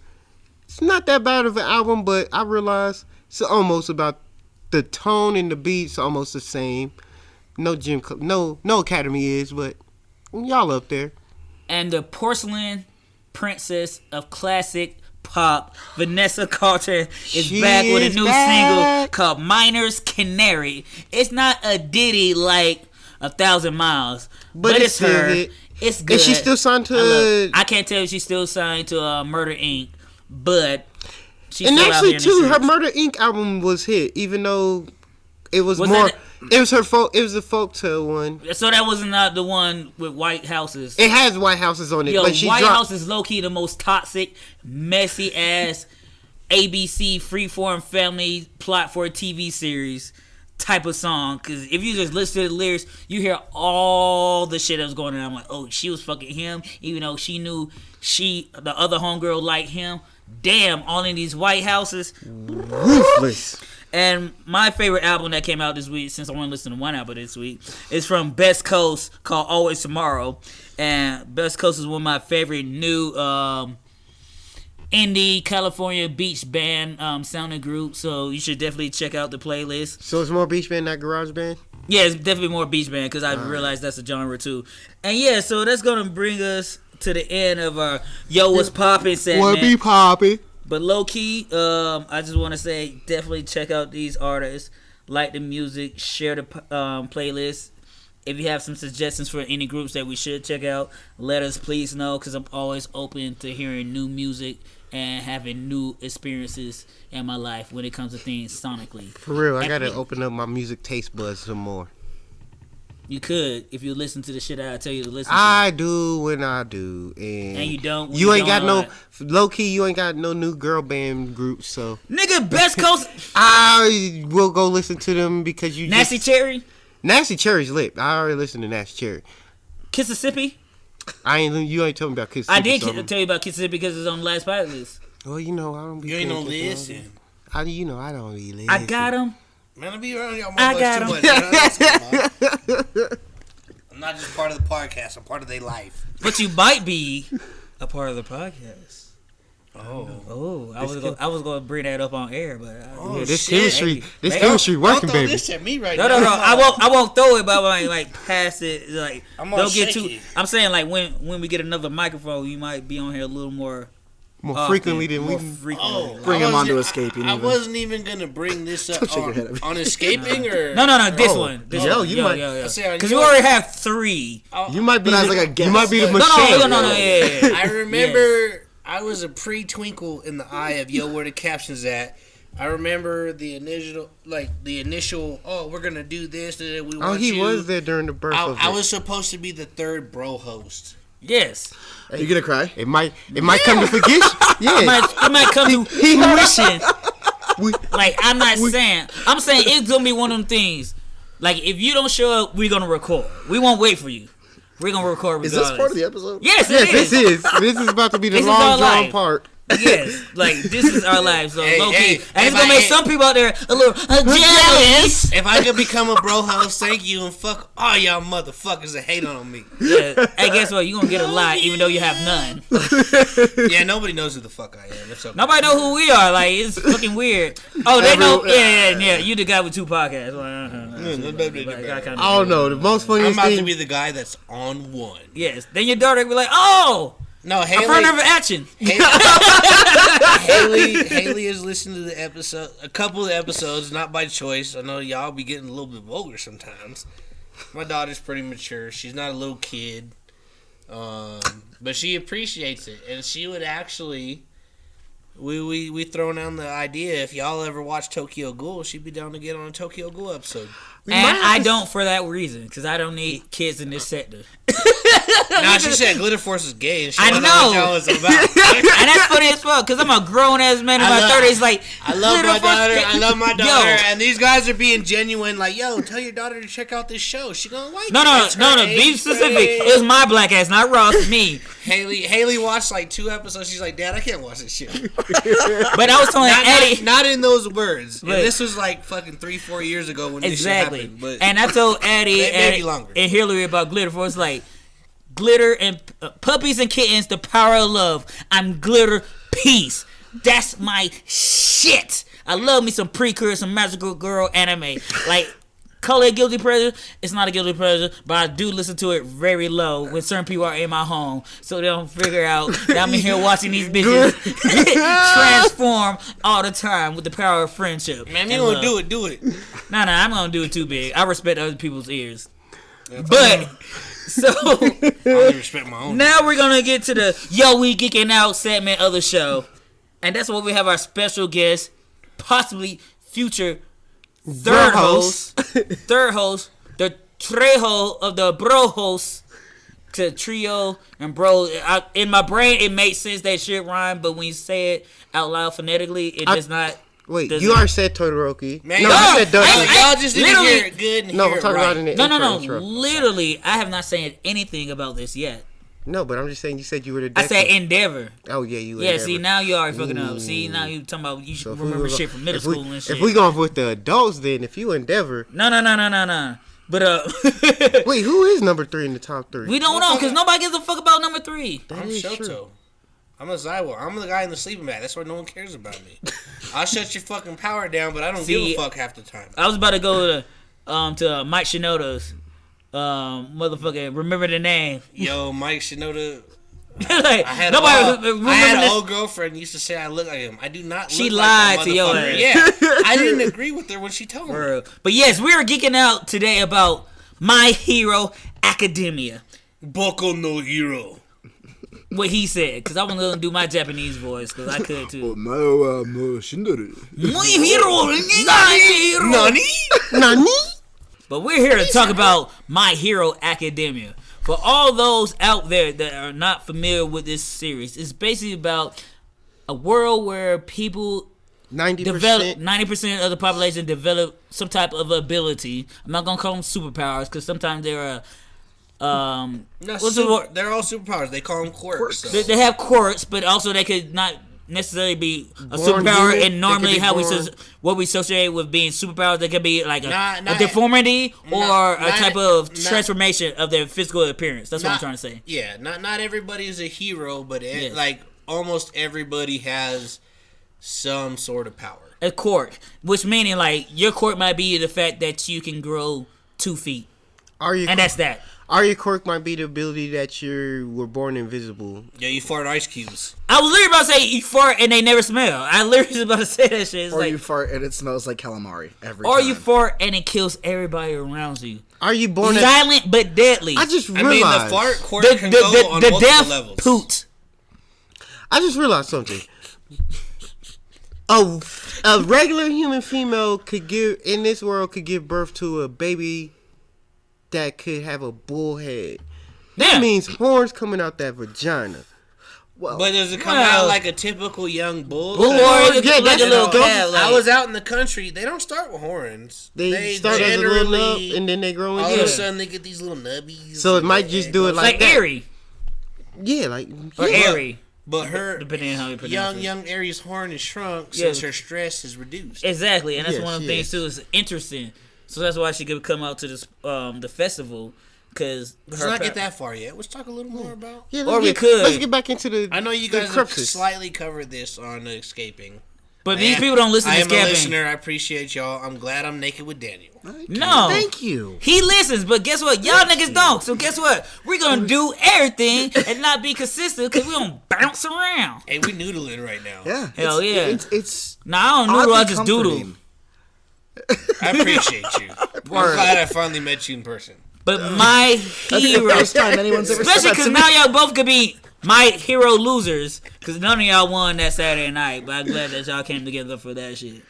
It's not that bad of an album, but I realize it's almost about the tone and the beats almost the same. No Academy is, but y'all up there. And the Porcelain Princess of classic pop, Vanessa Carlton, is back with a new single called Miner's Canary. It's not a ditty like 1,000 Miles, but it's her. It's good. Is she still signed to... I can't tell if she's still signed to Murder Inc., but she's and still actually, out here too, her Murder Inc. album was hit, even though it was more... It was her folk. It was the folktale one. So that wasn't not the one with white houses. It has white houses on it. Yo, but she White House is low key the most toxic, messy ass ABC freeform family plot for a TV series type of song. Because if you just listen to the lyrics, you hear all the shit that was going on. I'm like, oh, she was fucking him, even though she knew the other homegirl liked him. Damn, all in these white houses, ruthless. And my favorite album that came out this week, since I want to listen to one album this week, is from Best Coast called Always Tomorrow. And Best Coast is one of my favorite new indie California beach band sounding group. So you should definitely check out the playlist. So it's more beach band, not garage band? Yeah, it's definitely more beach band because I realized that's a genre too. And yeah, so that's going to bring us to the end of our Yo What's Poppin' segment. What be poppin'? But low key, I just want to say definitely check out these artists, like the music, share the playlist. If you have some suggestions for any groups that we should check out, let us please know, because I'm always open to hearing new music and having new experiences in my life when it comes to things sonically. For real, I gotta open up my music taste buds some more. You could if you listen to the shit I tell you to listen to. I do when I do, and you don't. You ain't got no low key. You ain't got no new girl band groups, so nigga, Best Coast. I will go listen to them because you. Nasty Cherry. Nasty Cherry's lit. I already listened to Nasty Cherry. Mississippi. You ain't told me about Mississippi. I did tell you about Mississippi because it's on the last part of this. Well, you know I don't be. You ain't no listen. I don't be listen. I got him. Man, I be around y'all I got too much. I'm not just part of the podcast. I'm part of their life. But you might be a part of the podcast. Oh, I was going to bring that up on air, but this chemistry working, baby. Don't throw this at me right now. No. I won't throw it, but I like pass it. Like don't get too. I'm saying like when we get another microphone, you might be on here a little more frequently than we bring him onto escaping. I wasn't even gonna bring this up on escaping or no. This one. You might because you already have 3. You might be like a guest. You might be the machine. No. Yeah. I remember. I was a pre-twinkle in the eye of yo, where the captions at. I remember the initial. Oh, we're gonna do this. We want he was there during the birth of it. I was supposed to be the third bro host. Yes. Are you gonna cry? It might come to forget. Yeah. It might come to fruition. I'm saying it's gonna be one of them things. Like if you don't show up, we're gonna record. We won't wait for you. We're gonna record regardless. Is this part of the episode? Yes, this is. This is about to be the long drawn part. Yes, like this is our lives. So Hey, low hey, key, and it's gonna make some people out there a little jealous. If I could become a bro host, thank you, and fuck all y'all motherfuckers that hate on me. Yeah. Hey, guess what? You gonna get a lot, even though you have none. Yeah, nobody knows who the fuck I am. It's okay. Nobody know who we are. Like it's fucking weird. Oh, they know. Yeah. You the guy with 2 podcasts. I don't know. The most I'm funniest about to thing. be the guy that's on one. Yes. Then your daughter be like, "Oh, No, I've heard of action." Haley has listened to the episode, a couple of episodes, not by choice. I know y'all be getting a little bit vulgar sometimes. My daughter's pretty mature. She's not a little kid, but she appreciates it, and she would actually. We thrown down the idea if y'all ever watch Tokyo Ghoul, she'd be down to get on a Tokyo Ghoul episode. And I don't for that reason, because I don't need kids in this sector. Now she said Glitter Force is gay, and she I don't know. what y'all was about. And that's funny as fuck, because I'm a grown ass man in my 30s. Like, I love my daughter. I love my daughter. Yo. And these guys are being genuine. Like, yo, tell your daughter to check out this show. She gonna like it. No. It's her Be age specific. range. It was my black ass, not Ross. Me. Haley watched like 2 episodes. She's like, Dad, I can't watch this shit. But I was telling Eddie. Not in those words. And But- this was like fucking 3-4 years ago when this shit Exactly. happened. But And I told Addie Maybe longer. and Hillary about Glitter Force, like, glitter and puppies and kittens, the power of love. I'm glitter peace. That's my shit. I love me some Precure, some magical girl anime. Like, call it guilty pleasure. It's not a guilty pleasure, but I do listen to it very low when certain people are in my home, so they don't figure out that I'm in here watching these bitches transform all the time with the power of friendship. man, you and gonna love. do it. No, I'm gonna do it too big. I respect other people's ears. But so I only respect my own. now we're gonna get to the Yo We Geeking Out segment of the show. And that's where we have our special guest, possibly future third host, the trejo of the bro host. To trio and bro, in my brain it makes sense that shit rhyme, but when you say it out loud phonetically, it does not. Wait, does you not- already said Todoroki. Man, No, y'all, you said Dutchman. y'all just didn't literally- hear it good and No, hear I'm it talking right. about in the intro. Literally, I have not said anything about this yet. No, but I'm just saying you said you were the I said Deku. Endeavor. Oh, yeah, you were Yeah, Endeavor. see, now you already fucking up. See, now you talking about you should So if we remember were shit from middle if we- school and shit. If we going with the adults, then if you Endeavor. No. But, Wait, who is number 3 in the top 3? we don't know, because nobody gives a fuck about number 3. I'm is Shoto. true. I'm a Zywo. I'm the guy in the sleeping bag. That's why no one cares about me. I'll shut your fucking power down, but I don't give See, a fuck half the time. I was about to go to Mike Shinoda's, motherfucker, remember the name. Yo, Mike Shinoda. Like, I had nobody I remember had an this. old girlfriend used to say I look like him. I do not. She look lied like to that your motherfucker. ass. Yeah, I didn't agree with her when she told me. Bro. But yes, we are geeking out today about My Hero Academia. Boku no Hero. What he said, because I was going to do my Japanese voice, because I could too. My Hero. Nani? Nani? But we're here to talk about My Hero Academia. For all those out there that are not familiar with this series, it's basically about a world where people 90%. develop 90% of the population develop some type of ability. I'm not gonna call them superpowers because sometimes they're No, what's the word? they're all superpowers. They call them quirks. So. They have quirks, but also they could not necessarily be a Born superpower. unit, And normally, they could how be born- what we associate with being superpowers, they could be like a Not- deformity or not- a type of not- transformation of their physical appearance. That's what I'm trying to say. Yeah, not everybody is a hero, but Yes. like almost everybody has some sort of power. A quirk, which meaning like your quirk might be the fact that you can grow 2 feet, and that's that. Arya quirk might be the ability that you were born invisible. Yeah, you fart ice cubes. I was literally about to say you fart and they never smell. I literally was about to say that shit. It's Or like, you fart and it smells like calamari every or time. you fart and it kills everybody around you. Are you born? Silent but deadly. I just I realized. mean, the fart quirk the can go on multiple death levels. poot. I just realized something. A regular human female could give in this world could give birth to a baby that could have a bull head. That Yeah. means horns coming out that vagina. Well, But does it come Well- out like a typical young bull? Bull Like, or it yeah, look like a that's- little those- cat. I Like, was out in the country. They don't start with horns. They start as a little nub generally- and then they grow all into of a it. sudden they get these little nubbies. So it might just do it like that. Airy Yeah, like or yeah. Airy. But her depending on how you pronounce young Aries horn is shrunk since her stress is reduced. Exactly, and that's Yes, one of the things too. Is interesting. So that's why she could come out to this the festival because let's not get that far yet. Let's talk a little more about. Yeah, let's get back into the. I know you guys have cruxes. slightly covered this on escaping. But these people don't listen to I am a Scabbing. listener. I appreciate y'all. I'm glad I'm naked with Daniel. No. Thank you. He listens, but guess what? Y'all niggas don't. So guess what? We're gonna do everything and not be consistent because we gonna bounce around. Hey, we noodling right now. Yeah. Hell yeah. It's Nah, I don't noodle, I oddly just doodle. comforting. I appreciate you. I'm glad I finally met you in person. But my That's the hero, first time anyone's ever said especially that because to me. now y'all both could be my hero losers because none of y'all won that Saturday night. But I'm glad that y'all came together for that shit.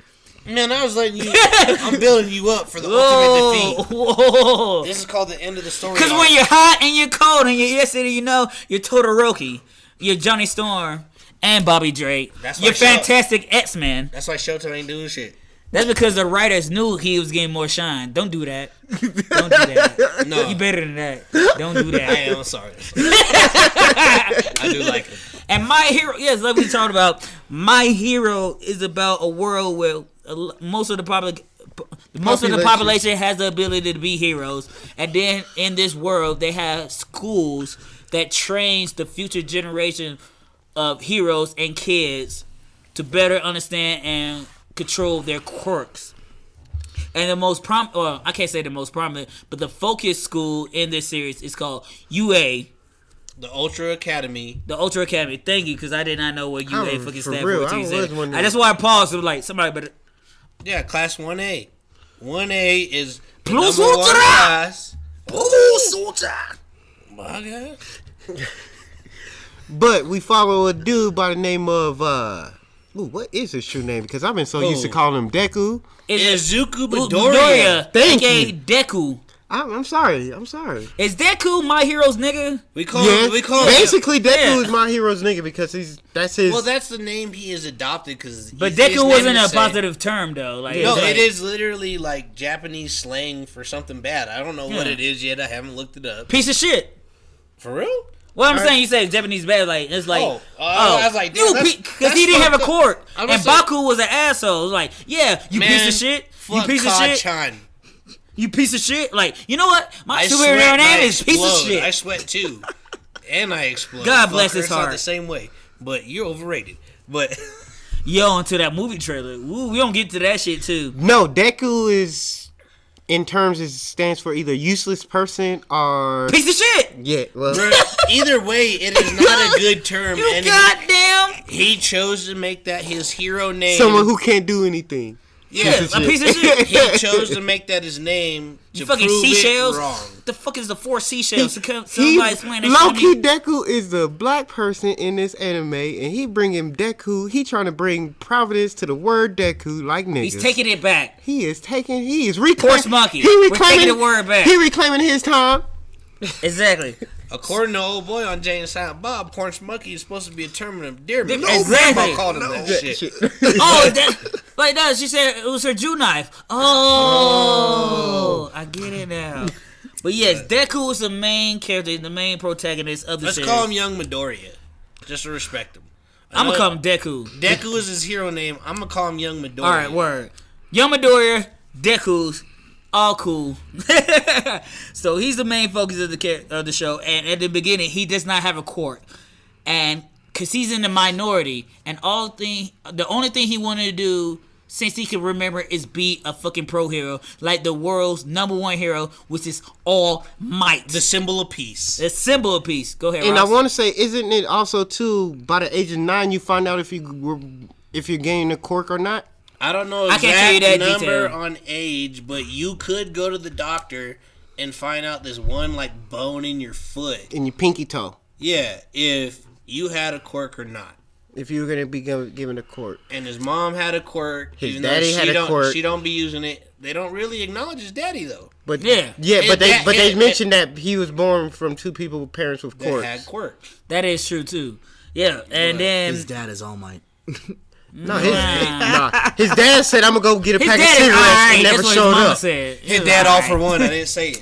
Man, I was letting you. I'm building you up for the ultimate defeat. Whoa. This is called the end of the story. Because when you're hot and you're cold and you're yesterday, you know, you're Todoroki, you're Johnny Storm, and Bobby Drake. That's why you're Fantastic X-Men. That's why Showtime ain't doing shit. That's because the writers knew he was getting more shine. Don't do that. Don't do that. No. You better than that. Don't do that. I am. I'm sorry. I do like him. And my hero, yes, like we talked about, my hero is about a world where most of the population has the ability to be heroes, and then in this world they have schools that trains the future generation of heroes and kids to better understand and control their quirks. And the most I can't say the most prominent, but the focus school in this series is called UA. The Ultra Academy. The Ultra Academy. Thank you, because I did not know what UA fucking for stand real, for. until you I said was it. wondering. I just want to pause. So like somebody better. Yeah, Class 1A. 1A is the Plus number one Ultra! class. Plus Ultra. My God. But we follow a dude by the name of what is his true name? Because I've been so used to calling him Deku. Izuku Midoriya. Midoriya. Thank aka you. Deku. I'm sorry. Is Deku my hero's nigga? We call Yeah, him. basically Deku Yeah. is my hero's nigga because that's his. Well, that's the name he is adopted because. But Deku wasn't a positive term though. Like No, it's like, it is literally like Japanese slang for something bad. I don't know what Yeah. it is yet. I haven't looked it up. piece of shit. For real? What I'm saying, you say Japanese bad, like it's like, I was like, damn, you that's- because that's he didn't have a fucked up. court, I and was like- Baku was an asshole. It was like, yeah, you Man, piece of shit, you fuck piece of shit, Ka-chan. you piece of shit. Like, you know what? My I superhero sweat and I name is piece of explode. shit. I sweat too, and I explode. God bless Fucker, his it's not heart. the same way, but you're overrated. But Yo, into that movie trailer. Woo, we don't get to that shit too. No, Deku is in terms it stands for either useless person or Piece of shit. yeah. Well, either way, it is not a good term. You and goddamn. he chose to make that his hero name. someone who can't do anything. Yeah, Piece a of piece of shit. shit. He chose to make that his name to You fucking prove seashells. it wrong. The fuck is the 4 seashells? He, Somebody explain that low shit to key me. Deku is the black person in this anime, and he bringing Deku. He trying to bring providence to the word Deku, like niggas. He's taking it back. He is reclaiming. Horse monkey. He We're reclaiming taking the word back. He reclaiming his time. Exactly. According to old boy on Jane and Silent Bob, Porch Monkey is supposed to be a term of endearment. No, exactly. Grandma called him that shit. Oh, that, like that. She said it was her Jew knife. Oh, I get it now. But yes, Deku is the main character, the main protagonist of the Let's series. call him Young Midoriya, just to respect him. I'm gonna call him Deku. Deku is his hero name. I'm gonna call him Young Midoriya. All right, word. Young Midoriya, Deku's all cool. So he's the main focus of the show, and at the beginning, he does not have a court, and because he's in the minority, and the only thing he wanted to do since he can remember is be a fucking pro hero, like the world's #1 hero, which is All Might, The symbol of peace. the symbol of peace. Go ahead, And Ross. I want to say, isn't it also too by the age of 9 you find out if you're gaining a quirk or not? I don't know I can't tell you exact that number detail. on age, but you could go to the doctor and find out there's one like bone in your foot. In your pinky toe, Yeah, if you had a quirk or not. if you were gonna be given a quirk. And his mom had a quirk. His even though daddy had a quirk. She don't be using it. They don't really acknowledge his daddy though. But Yeah. but It- they it- mentioned that he was born from two people with parents with They quirks. had quirks. That is true too. Yeah, and then His dad is All Might. No, his dad said, "I'm gonna go get a his pack of dad is cigarettes," alright. and never That's what showed his mama up. said. His dad all for one. I didn't say it.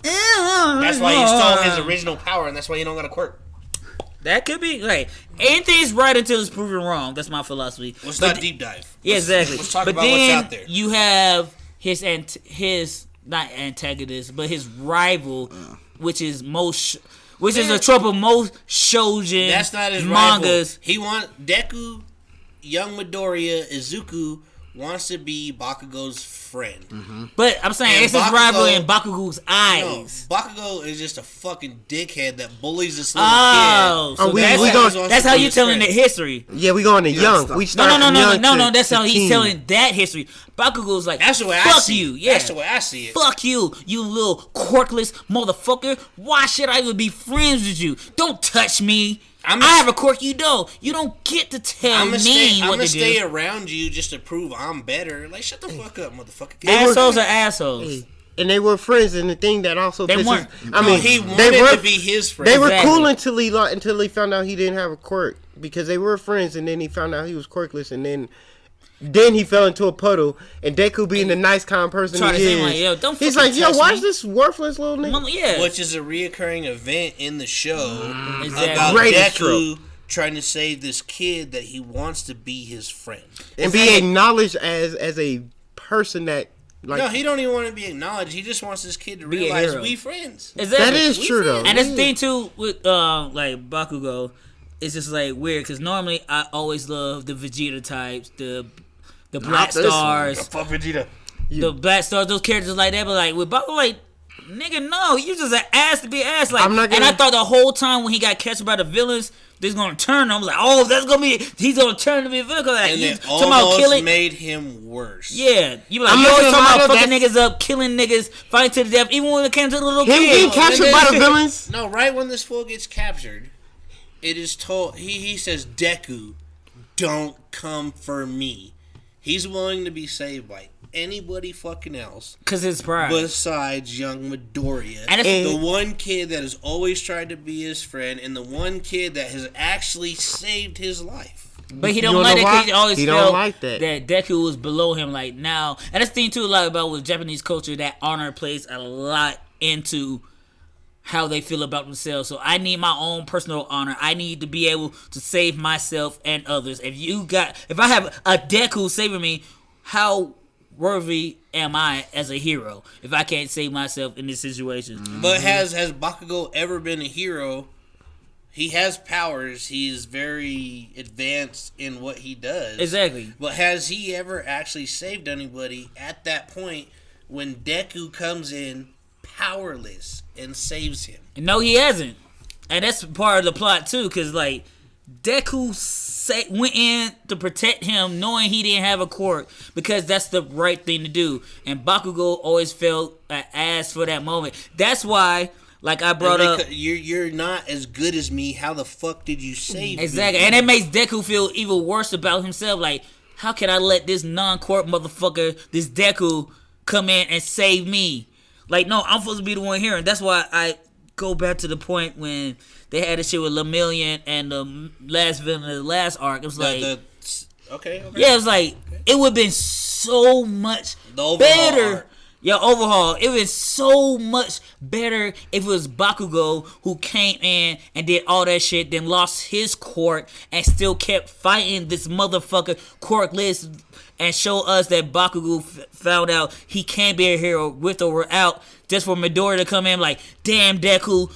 That's why he stole his original power, and that's why he don't got a quirk. That could be like anything's right until it's proven wrong. That's my philosophy. Let's not deep dive. Yeah, exactly. Let's talk but about then what's out there. You have his not antagonist, but his rival, which is a trope of most shoujin That's not his mangas. Rival. He want Deku, young Midoriya, Izuku wants to be Bakugo's friend. But I'm saying And it's his Bakugo- rival in Bakugo's No, eyes. Bakugo is just a fucking dickhead that bullies this little Oh, kid. so we that's, gonna- that's how you telling the history. Yeah, we going to young. stop. We start from young No. to- That's to how he's teen. telling that history. Bakugo's like, That's the way I fuck see you. it. Yeah, That's the way I see it. Fuck you, you little quirkless motherfucker. Why should I even be friends with you? Don't touch me. I have a quirk you don't. You don't get to tell me I'm what gonna to stay do. around you just to prove I'm better. Like, shut the fuck up, motherfucker. Assholes are assholes. And they were friends, and the thing that also They pisses, weren't. I mean, he they wanted were to be his friend. they were Exactly. cool until he found out he didn't have a quirk, because they were friends, and then he found out he was quirkless, and then he fell into a puddle, and Deku being the nice kind person Trying to he say is, like, yo, don't he's fucking like, yo, touch watch me. this worthless little nigga. Mama, yeah. Which is a reoccurring event in the show Exactly. about Greatest Deku trying to save this kid that he wants to be his friend. And be acknowledged as a person that, like, No, he don't even want to be acknowledged. He just wants this kid to Be a realize hero. we friends. Exactly. that is true though. And that's the thing too with like Bakugo, it's just like weird because normally I always love the Vegeta types, the Black this one. Stars, Fuck Vegeta. the Black Stars, those characters like that. But like with Bakugo, like nigga, no, you just an ass to be ass. Like, I'm not and gonna- I thought the whole time when he got captured by the villains, they're gonna turn. I was like, oh, that's gonna be he's gonna turn to be a villain. Like, And you it talking about almost killing. made him worse. Yeah, you like I'm you not always gonna talking about lie, fucking that's- niggas up, killing niggas, fighting to the death. Even when it came to the little him kid, getting captured by the villains. No, right when this fool gets captured, it is told he says, Deku, don't come for me. He's willing to be saved by anybody fucking else because his pride. besides young Midoriya. And it's- the one kid that has always tried to be his friend, and the one kid that has actually saved his life. But he You don't wanna like that know because he why? always He don't felt like that. Deku was below him. Like now, and that's the thing too. A lot about with Japanese culture, that honor plays a lot into how they feel about themselves. So I need my own personal honor. I need to be able to save myself and others. If I have a Deku saving me, how worthy am I as a hero if I can't save myself in this situation? But has Bakugo ever been a hero? He has powers. He's very advanced in what he does. Exactly. But has he ever actually saved anybody at that point when Deku comes in powerless and saves him? No, he hasn't, and that's part of the plot too. Cause like Deku went in to protect him, knowing he didn't have a quirk, because that's the right thing to do. And Bakugo always felt an ass for that moment. That's why, like I brought up, You're not as good as me. How the fuck did you save exactly, me? and it makes Deku feel even worse about himself. Like, how can I let this non-quirk motherfucker, this Deku, come in and save me? Like, no, I'm supposed to be the one here, and that's why I go back to the point when they had this shit with Lemillion and the last villain of the last arc. It was like, Okay. yeah, it was like it would have been so much The overhaul better. arc. Yeah, overhaul. It would so much better if it was Bakugo who came in and did all that shit, then lost his quirk and still kept fighting this motherfucker quirkless, and show us that Bakugo found out he can't be a hero with or without, just for Midoriya to come in like, damn Deku,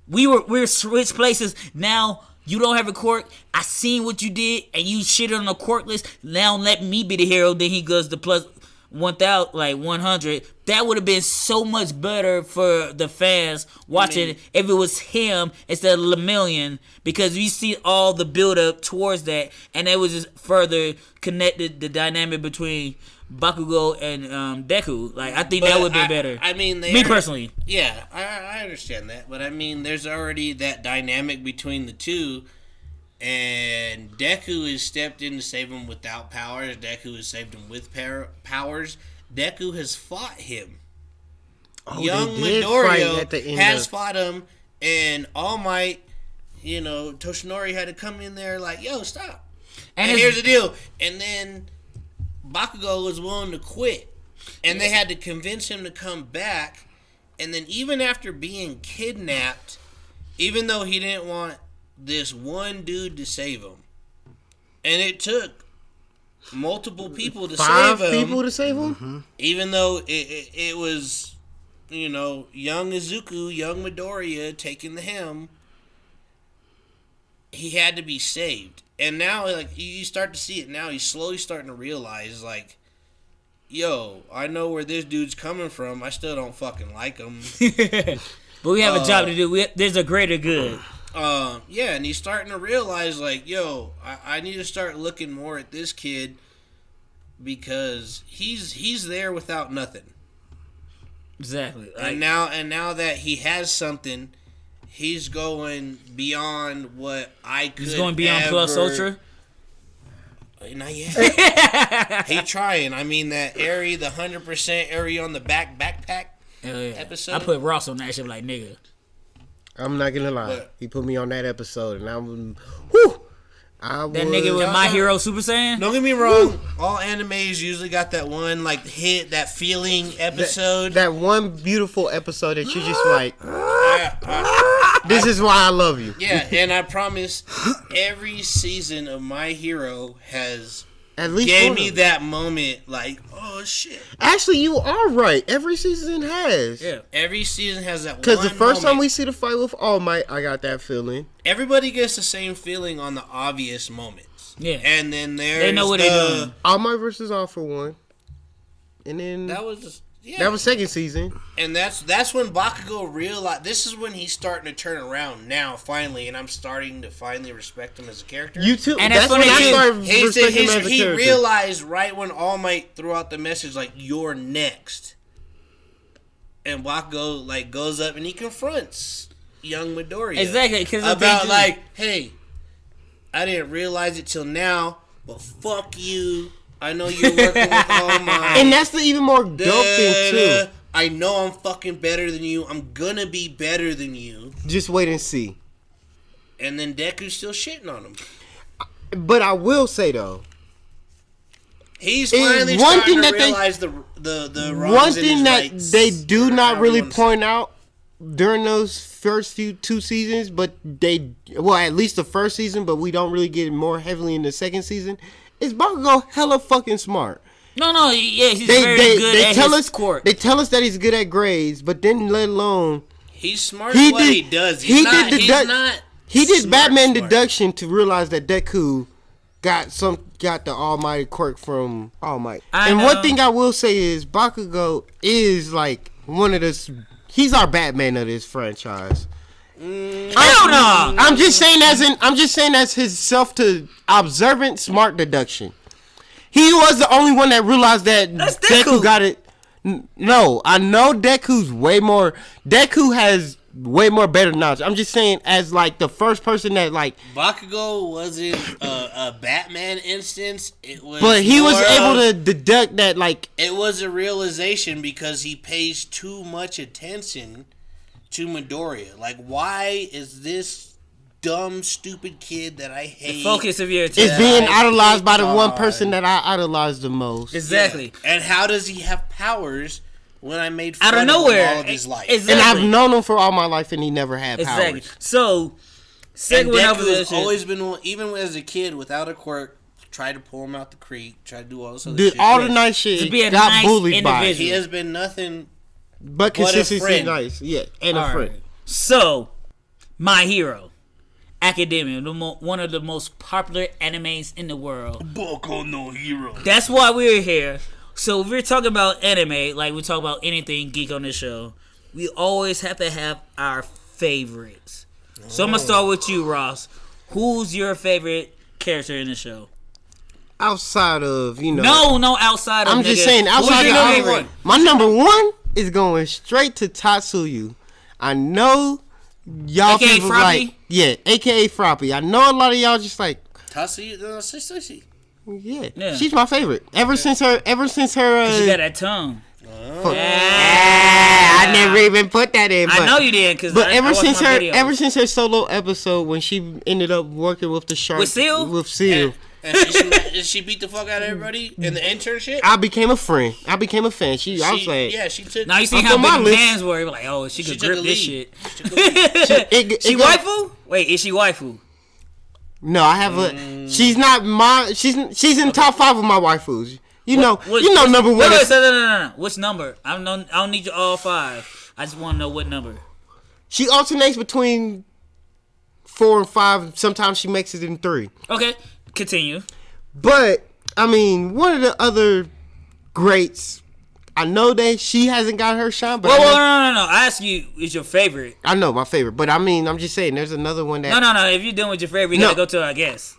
we're switched places now. You don't have a quirk. I seen what you did, and you shitted on the quirk list. Now let me be the hero. Then he goes to plus 1,000, like 100. That would have been so much better for the fans watching if it was him instead of Lemillion, because you see all the build up towards that, and it was just further connected the dynamic between Bakugo and Deku. Like, I think that would be better. I mean, me personally. Yeah, I understand that, but I mean, there's already that dynamic between the two, and Deku has stepped in to save him without powers. Deku has saved him with powers. Deku has fought him. Young they did fight at the Midoriya end has of- fought him, and All Might, Toshinori had to come in there like, yo, stop. And it's- here's the deal. And then Bakugo was willing to quit. And they had to convince him to come back. And then even after being kidnapped, even though he didn't want this one dude to save him, and it took multiple people to Five save him. people to save him? Even though it was, young Izuku, young Midoriya taking the helm, he had to be saved. And now, like, you start to see it now. He's slowly starting to realize, like, yo, I know where this dude's coming from. I still don't fucking like him. But we have a job to do. There's a greater good. Yeah, and he's starting to realize, like, yo, I need to start looking more at this kid because he's there without nothing. Exactly. And now that he has something, he's going beyond what I could. He's going beyond Plus Ultra. Not yet. He trying. I mean, that Eri, the 100% Eri on the backpack episode. I put Ross on that shit like, nigga. I'm not gonna lie. But- He put me on that episode, and That nigga with My Hero Super Saiyan. Don't get me wrong. All animes usually got that one, like, hit, that feeling episode. That one beautiful episode that you just like. This is why I love you. Yeah, and I promise, every season of My Hero has At least gave one me of them. that moment, like, oh shit. Actually, you are right. Every season has. Yeah. Every season has that one Because the first time moment. we see the fight with All Might, I got that feeling. Everybody gets the same feeling on the obvious moments. Yeah. And then there's They know what they're doing. All Might versus All for one. And then That was just, yeah. that was second season. And that's when Bakugo realized, this is when he's starting to turn around now, finally, and I'm starting to finally respect him as a character. You too. And that's that's when funny I too. started respecting him as a He character. realized right when All Might threw out the message, like, you're next. And Bakugo, like, goes up and he confronts young Midoriya. Exactly. Because About, like, hey, I didn't realize it till now, but fuck you. I know you're working with All Might. And that's the even more dope thing too. I know I'm fucking better than you. I'm gonna be better than you. Just wait and see. And then Deku's still shitting on him. But I will say though, He's It's finally one starting thing to that they- realize the wrongs one and thing his that rights, they do or not however really you wanna say point out during those first two seasons, but at least the first season, but we don't really get more heavily in the second season, is Bakugo hella fucking smart. No, yeah, he's very good at tell his us court. They tell us that he's good at grades, but then let alone He's smart at what he does. He's not he did smart, Batman smart. deduction to realize that Deku got the almighty quirk from All Might. And one thing I will say is Bakugo is like one of the he's our Batman of this franchise. Hell no! I'm just saying as his self to observant smart deduction. He was the only one that realized that That's Deku Deku. got it. No, I know Deku's way more. Deku has way more better knowledge. I'm just saying, as like the first person that like, Bakugo wasn't a Batman instance. It was, but he was more able of- to deduct that like. It was a realization because he pays too much attention to Midoriya. Like, why is this dumb, stupid kid that I hate? Focus of your attention. Is being idolized by the one God. person that I idolize the most. Exactly. Yeah. And how does he have powers when I made fun Out of him nowhere. all of his life? Exactly. And I've known him for all my life, and he never had Exactly. powers. So, And second one over Deku this has shit. always been one, even as a kid without a quirk, tried to pull him out the creek, tried to do all this other Did shit. all the Yes. nice shit. To be a got nice bullied by. individual. He has been nothing. But But a consistency friend. nice. Yeah, and a All friend. right. So, My Hero Academia, one of the most popular animes in the world. Boku no Hero. That's why we're here. So if we're talking about anime, like we talk about anything geek on this show, we always have to have our favorites. So I'm gonna start with you, Ross. Who's your favorite character in the show? Outside of, you know. No, outside of. I'm just nigga. saying, outside Who's of your the favorite? other one. My number one is going straight to Tatsuyu. I know y'all AKA people Froppy? like, yeah, aka Froppy. I know a lot of y'all just like, Tatsuya. yeah, she's my favorite. Ever since her, She got that tongue. I never even put that in. But, I know you did, cause But I ever watched since my her, videos. ever since her solo episode when she ended up working with the shark, With Seal? And she beat the fuck out of everybody in the internship. I became a friend. I became a fan. I was like, yeah, she took. Now you see Up how on my big list. hands were. You're like, oh, she could took grip a this lead. shit. She took a lead. it She go- waifu? Wait, is she waifu? No, I have a. She's not my. She's in top 5 of my waifus. You know number one. No. Which number? I don't need you all 5. I just want to know what number. She alternates between 4 and 5. Sometimes she makes it in 3. Okay, continue. But I mean, one of the other greats. I know that she hasn't got her shine, but no. I ask you, is your favorite? I know my favorite, but I mean, I'm just saying, there's another one that. No. If you're done with your favorite, we gotta go to our guest.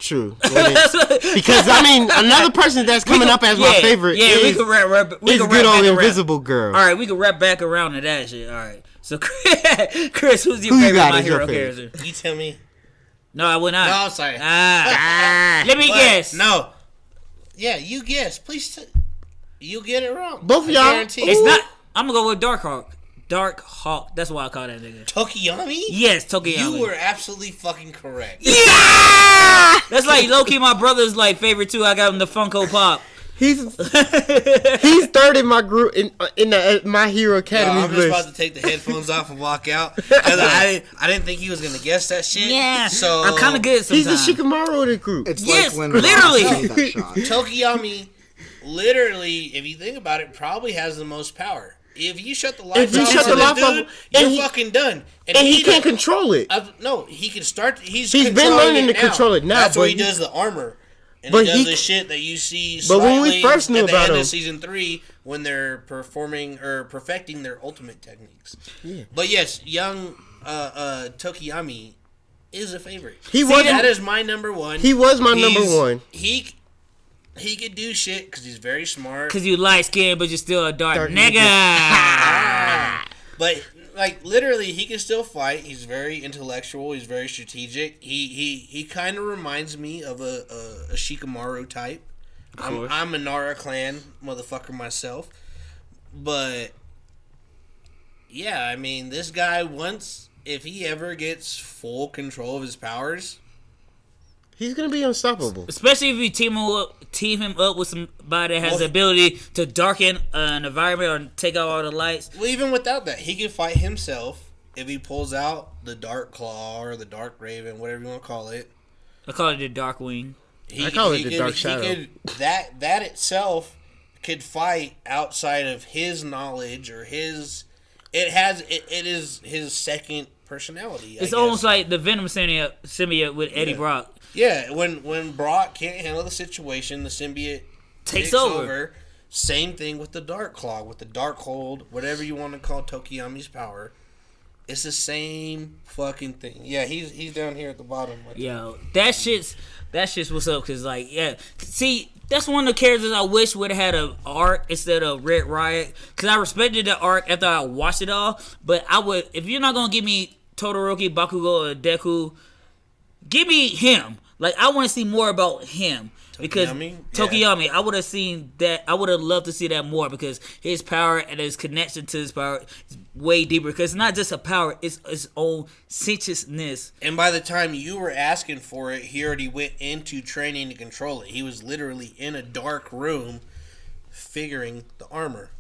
True. Because I mean, another person that's coming up as my favorite. Yeah, is, we can wrap. We is can good wrap old back Invisible Girl. All right, we can wrap back around to that shit. All right. So, Chris, who's your favorite My Hero character? You tell me. No, I would not. No, I'm sorry. Let me guess. No. Yeah, you guess. Please. You get it wrong. Both of y'all. Guarantee. It's not. I'm gonna go with Darkhawk. Darkhawk. That's why I call that nigga. Tokiyami? Yes, Tokiyami. You were absolutely fucking correct. Yeah. That's like low key my brother's like favorite too. I got him the Funko Pop. He's third in my group in the My Hero Academy I'm just about to take the headphones off and walk out because I didn't think he was gonna guess that shit. Yeah, so I'm kind of good sometimes. He's the Shikamaru of the group. It's yes, like when literally. that shot. Tokiyami, literally, if you think about it, probably has the most power. If you shut the lights off, you're fucking done. And he can't control it. No, he can start. He's been learning to control it now. That's where he does the armor. And he does the shit that you see but when we first knew at the about end him, of season 3 when they're performing or perfecting their ultimate techniques. Yeah. But yes, young Tokiyami is a favorite. That is my number one. He was my number one. He could do shit because he's very smart. Because you light skinned, but you're still a dark nigga. But like literally, he can still fight. He's very intellectual. He's very strategic. He kind of reminds me of a Shikamaru type. I'm a Nara clan motherfucker myself, but yeah, I mean this guy if he ever gets full control of his powers. He's gonna be unstoppable. Especially if you team him up with somebody that has the ability to darken an environment or take out all the lights. Well, even without that, he can fight himself if he pulls out the Dark Claw or the Dark Raven, whatever you want to call it. I call it the Dark Wing. I call it the Dark Shadow. That itself could fight outside of his knowledge or his. It is his second personality. It's almost like the Venom symbiote with Eddie Brock. Yeah, when Brock can't handle the situation, the symbiote takes over. Same thing with the Dark Claw, with the Dark Hold, whatever you want to call Tokiyami's power. It's the same fucking thing. Yeah, he's down here at the bottom. Yo, that shit's what's up. Cause like, yeah, see, that's one of the characters I wish would have had an arc instead of Red Riot. Cause I respected the arc after I watched it all. But I would, if you're not gonna give me Todoroki, Bakugo, or Deku, give me him. Like, I want to see more about him. Because Tokiyami, I would have seen that. I would have loved to see that more because his power and his connection to his power is way deeper. Because it's not just a power; it's its own sentiousness. And by the time you were asking for it, he already went into training to control it. He was literally in a dark room, figuring the armor.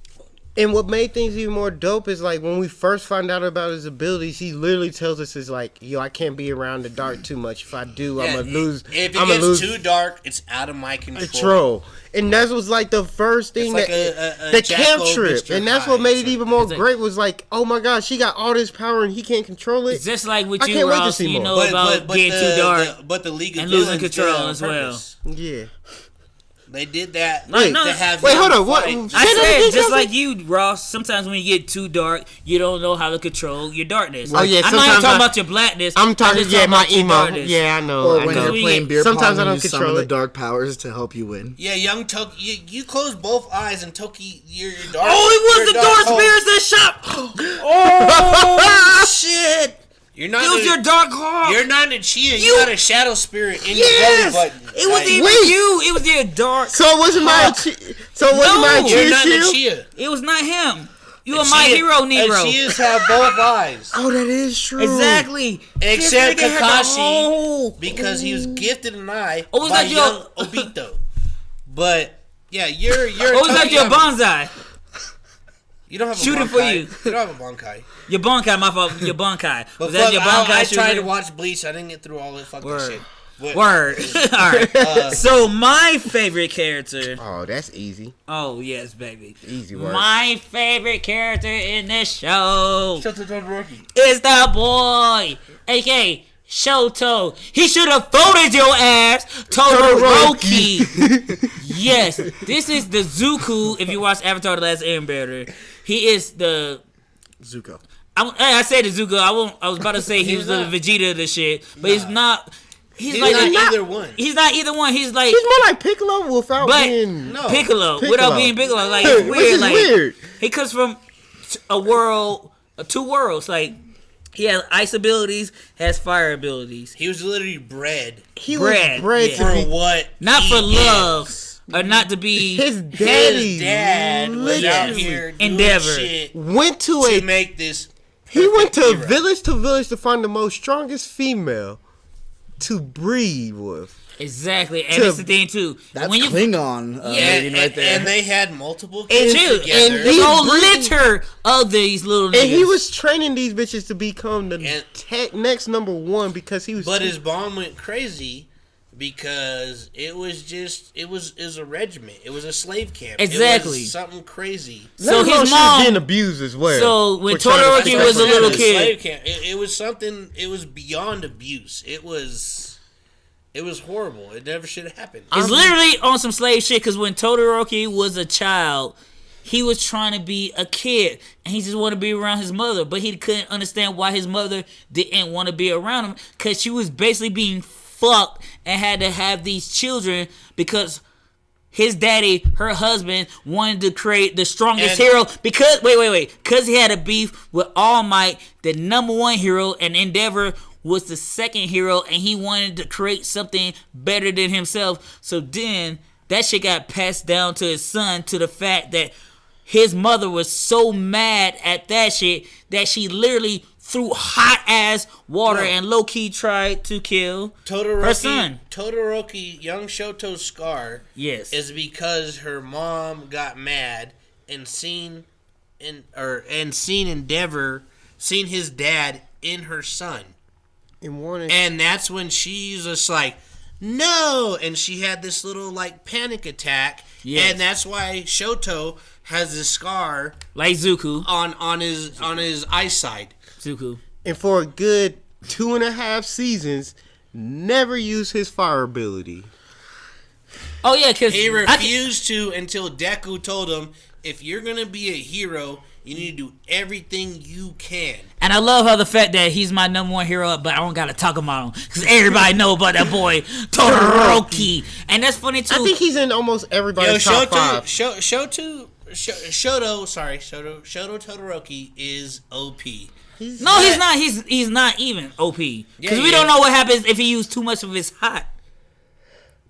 And what made things even more dope is like when we first find out about his abilities, he literally tells us, "Is like, yo, I can't be around the dark too much. If I do, I'm gonna lose. If it gets too dark, it's out of my control." And that was like the first thing like the camp trip, and that's what made it even more great. Was like, oh my god, she got all this power and he can't control it. It's just like with you, Ross. You know about getting too dark, but the League of and losing control as well. Yeah. They did that to have. Wait, hold on. What? I said just like you, Ross. Sometimes when you get too dark, you don't know how to control your darkness. Oh yeah, I'm not even talking about your blackness. I'm talking my emo. Yeah, I know. Or when you're playing beer pong, sometimes I don't use control some of the dark powers to help you win. Yeah, young Toki, you close both eyes and Toki, your dark. Oh, it was the dark spirits that shot. Oh shit. You're not use your dark hawk. You're not a Chia. You got a shadow spirit in your belly button. It was even you. It was your dark. So it wasn't my. So it wasn't my Chia. You're not a Chia. It was not him. You are My Hero Negro. And Chias have both eyes. Oh, that is true. Exactly. Except Kakashi, because he was gifted an eye by young Obito. But yeah, you're. What was that? Your bonsai. You don't have a shooting for you. You don't have a Bankai. Your Bankai, my fault. Your Bankai. Was that your Bankai? I tried to watch Bleach. I didn't get through all this fucking shit. Word. All right. So my favorite character. Oh, that's easy. Oh yes, baby. Easy work. My favorite character in this show Shoto Todoroki. is the boy, aka Shoto. He should have folded your ass, Todoroki. Yes, this is the Zuko. If you watch Avatar: The Last Airbender, he is the Zuko. I said the Zuko. I was about to say he was the Vegeta of the shit, but he's not. He's not like either one. He's not either one. He's like He's more like Piccolo without being Piccolo without being Piccolo. Like it's weird. Which is like weird. he comes from two worlds. Like he has ice abilities, has fire abilities. He was literally bred. He was bred for what? Not for love. Is. Or not to be his daddy. His dad was out here doing Endeavor. shit went to make this. He went to hero. village to find the most strongest female to breed with. Exactly, and it's the thing too. That's when you Klingon rating right there. And they had multiple kids together. And There's a whole litter of these little niggas. And he was training these bitches to become the next number one because he was. But his mom went crazy because it was a regiment. It was a slave camp. Exactly. It was something crazy. So his his mom mom getting abused as well. So when for trying to Todoroki was a little kid, Slave camp. It was something. It was beyond abuse. It was horrible. It never should have happened. It's literally on some slave shit. Because when Todoroki was a child, he was trying to be a kid, and he just wanted to be around his mother, but he couldn't understand why his mother didn't want to be around him because she was basically being fucked and had to have these children because his daddy, her husband, wanted to create the strongest hero because because he had a beef with All Might, the number one hero, and Endeavor was the second hero, and he wanted to create something better than himself. So then that shit got passed down to his son, to the fact that his mother was so mad at that shit that she literally threw hot ass water and low key tried to kill her son. Todoroki, young Shoto's scar, is because her mom got mad and seen Endeavor, seen his dad in her son, and that's when she's just like, no, and she had this little like panic attack, and that's why Shoto has this scar like Zuko on his eyesight. Zuko. And for a good 2.5 seasons, never used his fire ability. Oh yeah, because he refused to until Deku told him, if you're gonna be a hero, you need to do everything you can. And I love how the fact that he's my number one hero, but I don't gotta talk about him because everybody know about that boy Todoroki, and that's funny too. I think he's in almost everybody's top 5. Shoto Todoroki is OP. He's not. He's not even OP because we don't know what happens if he used too much of his hot.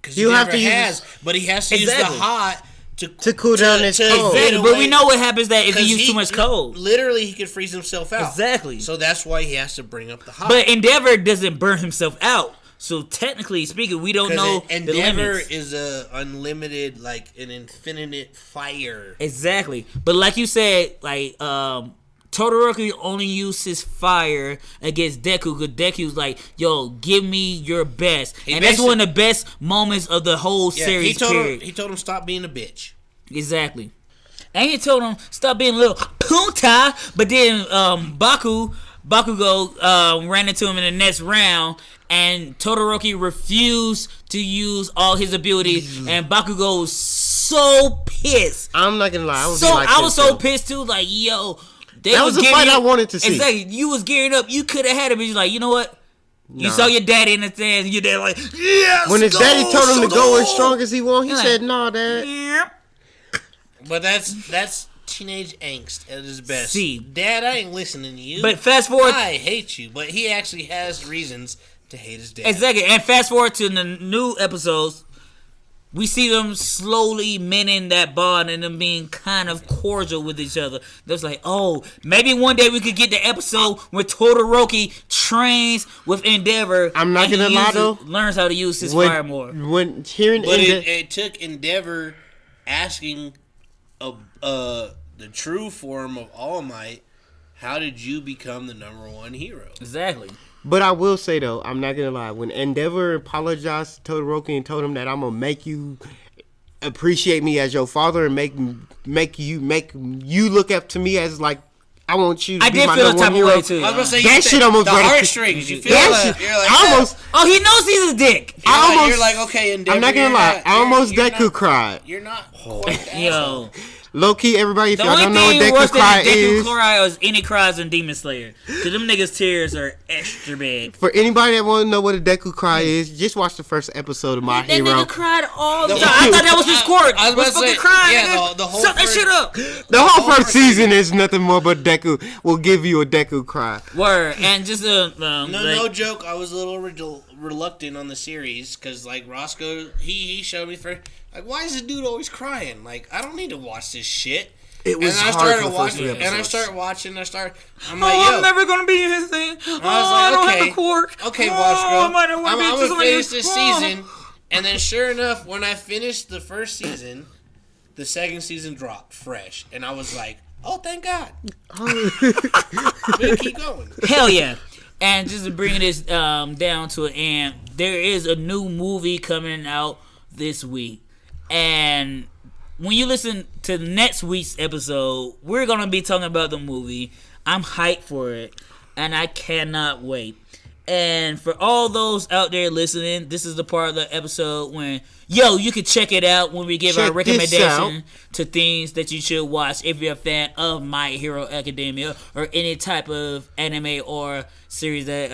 Because he never has, but he has to use the hot to cool down his cold. But we know what happens that if he uses too much cold. Literally, he could freeze himself out. Exactly. So that's why he has to bring up the hot. But Endeavor doesn't burn himself out. So technically speaking, we don't know the limits. Endeavor is a unlimited, like an infinite fire. Exactly. But like you said, like Todoroki only used his fire against Deku because Deku's like, yo, give me your best. And that's one of the best moments of the whole series. He told him stop being a bitch. Exactly. And he told him stop being a little punta. But then Bakugo ran into him in the next round, and Todoroki refused to use all his abilities, and Bakugo was so pissed. I'm not gonna lie, I was so pissed too. Like, yo, that was the fight I wanted to see. Exactly. You was gearing up. You could have had it, but you're like, you know what? You saw your daddy in the stands, and your dad like, yes. When his daddy told him to go as strong as he want, he said, "No, Dad." Yeah. But that's teenage angst at its best. See, Dad, I ain't listening to you. But fast forward, I hate you. But he actually has reasons to hate his dad. Exactly. And fast forward to the new episodes, we see them slowly mending that bond and them being kind of cordial with each other. There's like, oh, maybe one day we could get the episode where Todoroki trains with Endeavor. I'm not gonna lie though, learns how to use his fire more. When hearing, but it took Endeavor asking the true form of All Might, how did you become the number one hero? Exactly. But I will say though, I'm not gonna lie. When Endeavor apologized to Todoroki and told him that I'm gonna make you appreciate me as your father and make you look up to me as like I want you to I be did my feel the number type one of way hero. too. I was gonna say That shit almost the brought it to- heartstrings. You feel That like shit, you're like I almost. Oh, he knows he's a dick. you're like okay, Endeavor, I'm not gonna you're lie. I almost you're Deku cried. You're not quite the asshole. Yo, Low key, everybody, if the y'all only don't know thing what worse Deku cry than Deku is, cry is any cries in Demon Slayer. Cause them niggas' tears are extra big. for anybody that want to know what a Deku cry is, just watch the first episode of My That Hero. nigga cried all the The- time. I thought that was his quirk. I was Was about to fucking say, crying. yeah, nigga. the whole Suck that first- shit up. The whole first season is nothing more but Deku will give you a Deku cry. Word and just No joke. I was a little reluctant on the series because like Roscoe, he showed me first. Like, why is the dude always crying? Like, I don't need to watch this shit. It was and I hard started for the first watching, three and I episodes. started watching. I'm Oh, like, yo. I'm never gonna be his thing. I was I don't like, have a quirk. okay, Oh, Roscoe. I might not wanna I'm be just gonna like finish you. this Oh. season. And then, sure enough, when I finished the first season, the second season dropped fresh, and I was like, oh, thank God. We'll keep going. Hell yeah. And just to bring this down to an end, there is a new movie coming out this week. And when you listen to next week's episode, we're going to be talking about the movie. I'm hyped for it, and I cannot wait. And for all those out there listening, this is the part of the episode when, you can check it out when we give our Check this recommendation to things that you should watch if you're a fan of My Hero Academia or any type of anime or series that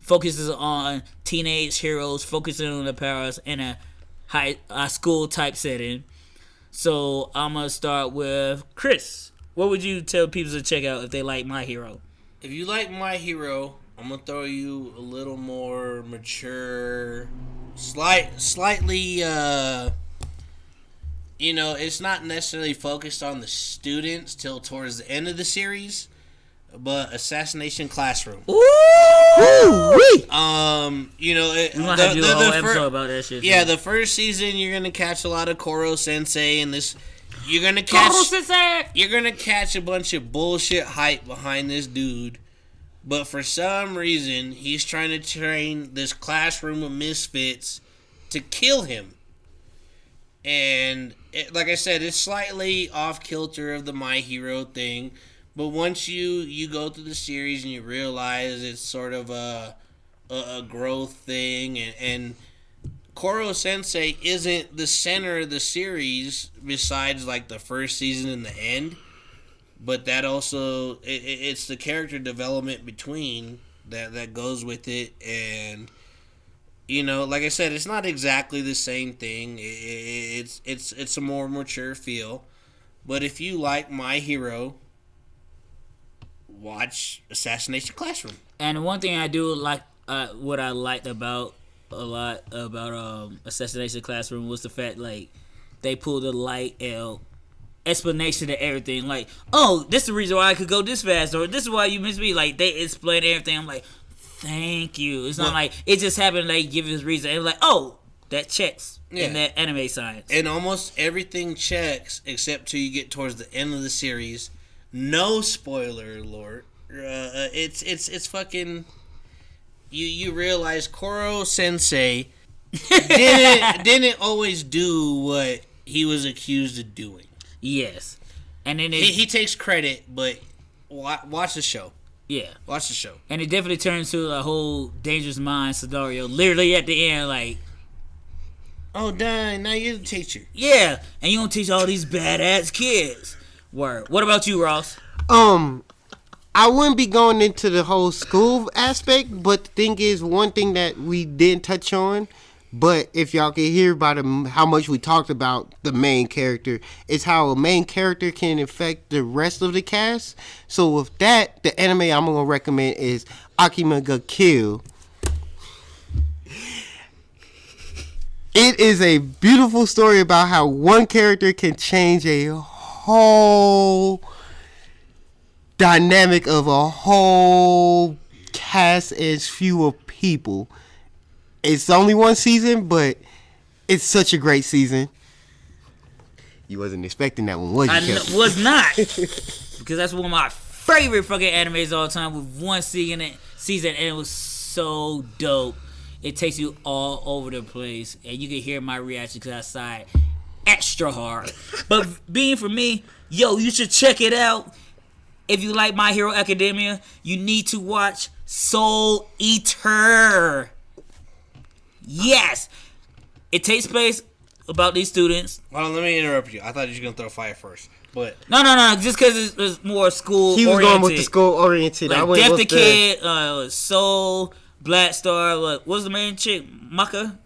focuses on teenage heroes, focusing on their powers in a high school type setting. So I'm going to start with Cris. What would you tell people to check out if they like My Hero? If you like My Hero, I'm gonna throw you a little more mature, slightly. It's not necessarily focused on the students till towards the end of the series, but Assassination Classroom. Ooh! Woo-wee! You know, We're going to have to do a whole episode about that shit. yeah, too. the first season you're gonna catch a lot of Koro Sensei and this. You're gonna catch. You're gonna catch a bunch of bullshit hype behind this dude. But for some reason, he's trying to train this classroom of misfits to kill him. And like I said, it's slightly off kilter of the My Hero thing. But once you go through the series and you realize it's sort of a growth thing, and Koro Sensei isn't the center of the series besides like the first season and the end. But that also, it's the character development between that goes with it. And, like I said, it's not exactly the same thing. It's a more mature feel. But if you like My Hero, watch Assassination Classroom. And one thing I do like, what I liked about Assassination Classroom was the fact, like, they pulled a light explanation to everything. Like, oh, this is the reason why I could go this fast, or this is why you missed me. Like, they explain everything. I'm like, thank you. It's not like it just happened. Like, give his reason. It's like, oh, that checks in that anime science. And almost everything checks except till you get towards the end of the series. No spoiler alert. It's fucking. You realize Koro Sensei didn't always do what he was accused of doing. Yes, and then He takes credit, but watch the show. Yeah, Watch the show. and it definitely turns to a whole Dangerous Mind scenario. Literally at the end, like, Oh, dang, now you're the teacher. yeah, and you gonna teach all these badass kids. Word. What about you, Ross? I wouldn't be going into the whole school aspect, but the thing is, one thing that we didn't touch on, but if y'all can hear about how much we talked about the main character, is how a main character can affect the rest of the cast. So with that, the anime I'm going to recommend is Akime ga Kill. It is a beautiful story about how one character can change a whole dynamic of a whole cast as few of people. It's only one season, but it's such a great season. You wasn't expecting that one, was you? Was not, because that's one of my favorite fucking animes of all time. With one season season, and it was so dope. It takes you all over the place, and you can hear my reaction because I sighed extra hard. But being for me, yo, you should check it out. If you like My Hero Academia, you need to watch Soul Eater. Yes, it takes place about these students. Hold on, let me interrupt you. I thought you were gonna throw fire first, but No. Just because it's more school. He was oriented. going with the school oriented. I Like went Death with the Kid, Soul, Black Star. What was the main chick? Maka.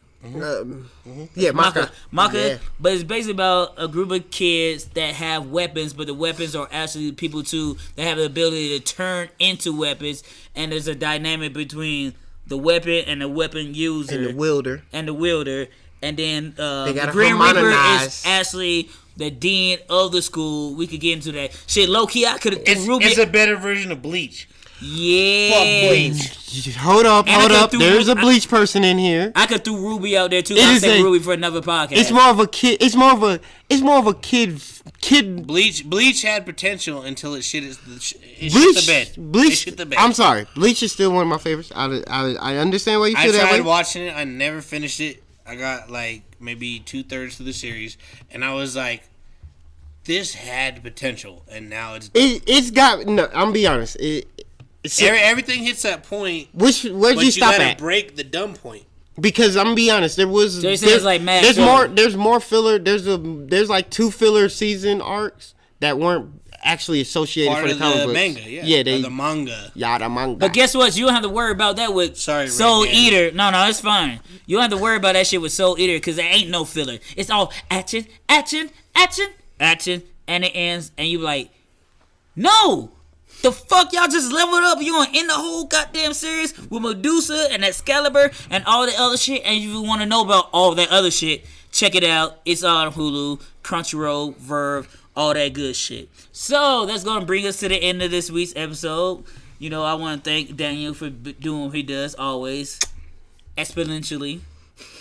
Yeah, Maka. Yeah. But it's basically about a group of kids that have weapons, but the weapons are actually people too that have the ability to turn into weapons, and there's a dynamic between the weapon and the weapon user And the wielder. and then the gotta Grim Reaper harmonize. is actually the dean of the school. We could get into that shit. Low key, I could have Ruby. it's a better version of Bleach. Yeah. Fuck Bleach. Hold up. And I could do- There's a Bleach person in here. I could throw Ruby out there too. It I'll is say a- Ruby for another podcast. It's more of a kid. It's more of a kid. Bleach had potential until it shit Bleach. the bed. It Bleach. shit the bed. I'm sorry. Bleach is still one of my favorites. I understand why you I feel that tried way. watching it. I never finished it. I got like maybe 2/3 of the series, and I was like, "This had potential," and now It's got. No, I'm gonna be honest. everything hits that point. Where'd But you you stop gotta at? break the dumb point. Because I'm gonna be honest, there was So you say it's like mad there's filler. more filler. There's like 2 filler season arcs that weren't actually associated Part for the of comic the books. manga, yeah. Yeah, Or the manga. the manga. But guess what? You don't have to worry about that with Sorry, Soul Red Eater. No, it's fine. You don't have to worry about that shit with Soul Eater because there ain't no filler. It's all action, and it ends, and you like, no. The fuck y'all just leveled up? You gonna end the whole goddamn series with Medusa and Excalibur and all the other shit? And you want to know about all that other shit? Check it out. It's on Hulu, Crunchyroll, Verve, all that good shit. So that's gonna bring us to the end of this week's episode. You know, I want to thank Daniel for doing what he does always, exponentially,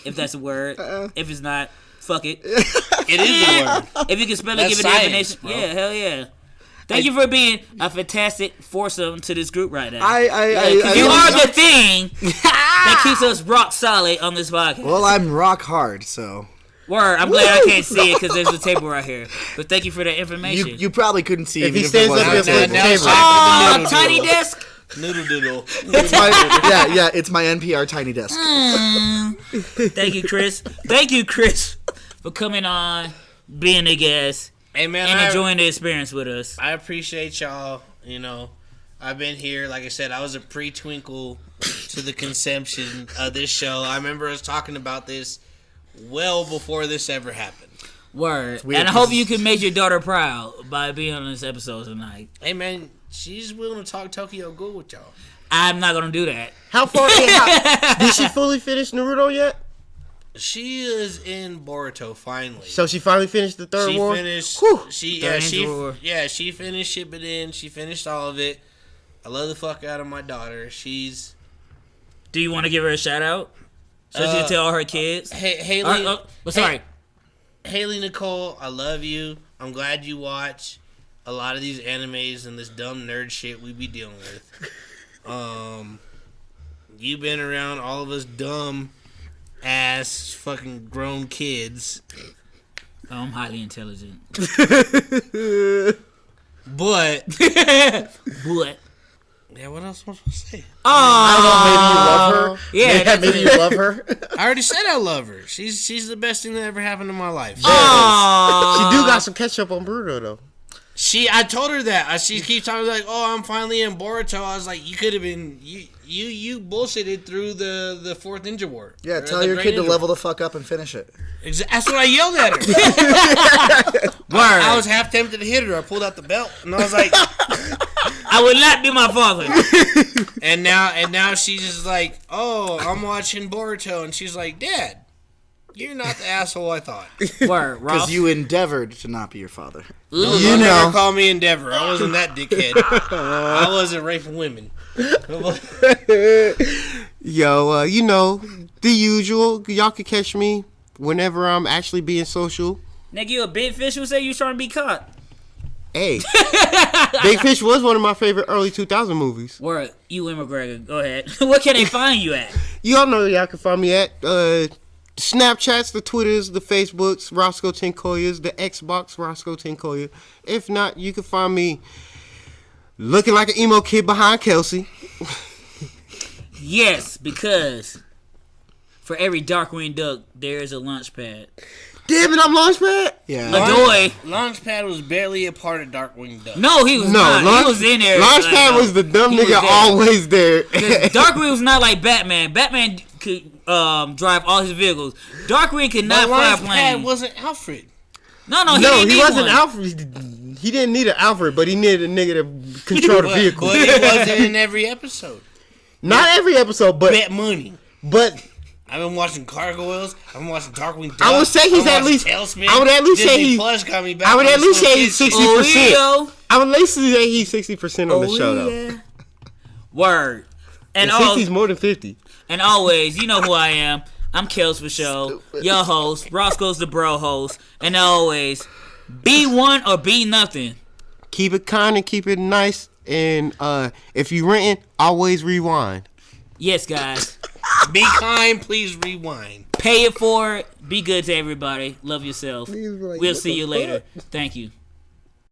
if that's a word. If it's not, fuck it. It is a word. If you can spell it, That's give it the science, definition. bro. Yeah, hell yeah. Thank you for being a fantastic foursome to this group right now. You are the thing that keeps us rock solid on this podcast. Well, I'm rock hard, so Word, I'm glad I can't see it because there's a table right here. But thank you for that information. you probably couldn't see If even he if it stands wasn't up, on it's the like table. the Now it's table. time for the Oh, tiny desk. Noodle doodle. It's my it's my NPR tiny desk. Thank you, Chris. Thank you, Chris, for coming on, being a guest, Hey man, and enjoying the experience with us. I appreciate y'all. You know, I've been here. Like I said, I was a pre-twinkle to the conception of this show. I remember us talking about this well before this ever happened. Word. weird And I hope 'cause you can make your daughter proud by being on this episode tonight. Hey man, she's willing to talk Tokyo Ghoul with y'all. I'm not going to do that. How far did she fully finish Naruto yet? She is in Boruto finally. So she finally finished the third She war. finished. Whew. Third war. She finished it, but then she finished all of it. I love the fuck out of my daughter. She's Do you want to give her a shout out? So she can tell all her kids? Haley. Sorry. Haley Nicole, I love you. I'm glad you watch a lot of these animes and this dumb nerd shit we be dealing with. You've been around all of us dumb ass fucking grown kids. Oh, I'm highly intelligent. But What? yeah, what else am I supposed to say? I don't know, maybe you love her. Yeah, Maybe you love her. I already said I love her. She's the best thing that ever happened in my life. She do got some catch up on Naruto though. I told her that. She keeps talking like, "Oh, I'm finally in Boruto." I was like, "You could have been you bullshitted through the fourth Ninja War." Yeah, Or tell the your Great kid to Ninja level the fuck up and finish it. War. That's what I yelled at her. I was half tempted to hit her. I pulled out the belt and I was like, I would not be my father. and now she's just like, "Oh, I'm watching Boruto," and she's like, "Dad, you're not the asshole I thought." Word, Ralph. Because you endeavored to not be your father. You never call me Endeavor. I wasn't that dickhead. I wasn't raping women. Yo, you know, the usual. Y'all can catch me whenever I'm actually being social. Nigga, you a big fish who say you trying to be caught? Hey, Big Fish was one of my favorite early 2000 movies. Where Ewan McGregor? Go ahead. Where can they find you at? Y'all know y'all can find me at Snapchats, the Twitters, the Facebooks, Roscoe Tinkoyas, the Xbox, Roscoe Tinkoya. If not, you can find me looking like an emo kid behind Kelsey. Yes, because for every Darkwing Duck, there is a launch pad. Damn it, I'm Launchpad? Yeah. Ladoy. Launchpad was barely a part of Darkwing Duck. No, he was not. He was in there. Launchpad was the dumb nigga always there. Darkwing was not like Batman. Batman could drive all his vehicles. Darkwing could not fly a plane. Launchpad wasn't Alfred. No, he wasn't Alfred. He didn't need an Alfred, but he needed a nigga to control the vehicle. But it wasn't in every episode. Not every episode, but Bet money. But I've been watching Gargoyles. I've been watching Darkwing Duck. I would say he's at least. Tailspin. I would at least say Disney he. Plus got me back I would at least say he's 60%. I would at least say he's 60% on the show though. Word. And 60's more than 50. And always, you know who I am. I'm Kels for show. Your host. Roscoe's the bro host. And always, be one or be nothing. Keep it kind and keep it nice. And if you renting, always rewind. Yes, guys. Be kind, please rewind. Pay it forward. Be good to everybody. Love yourself. We'll see you later. Thank you.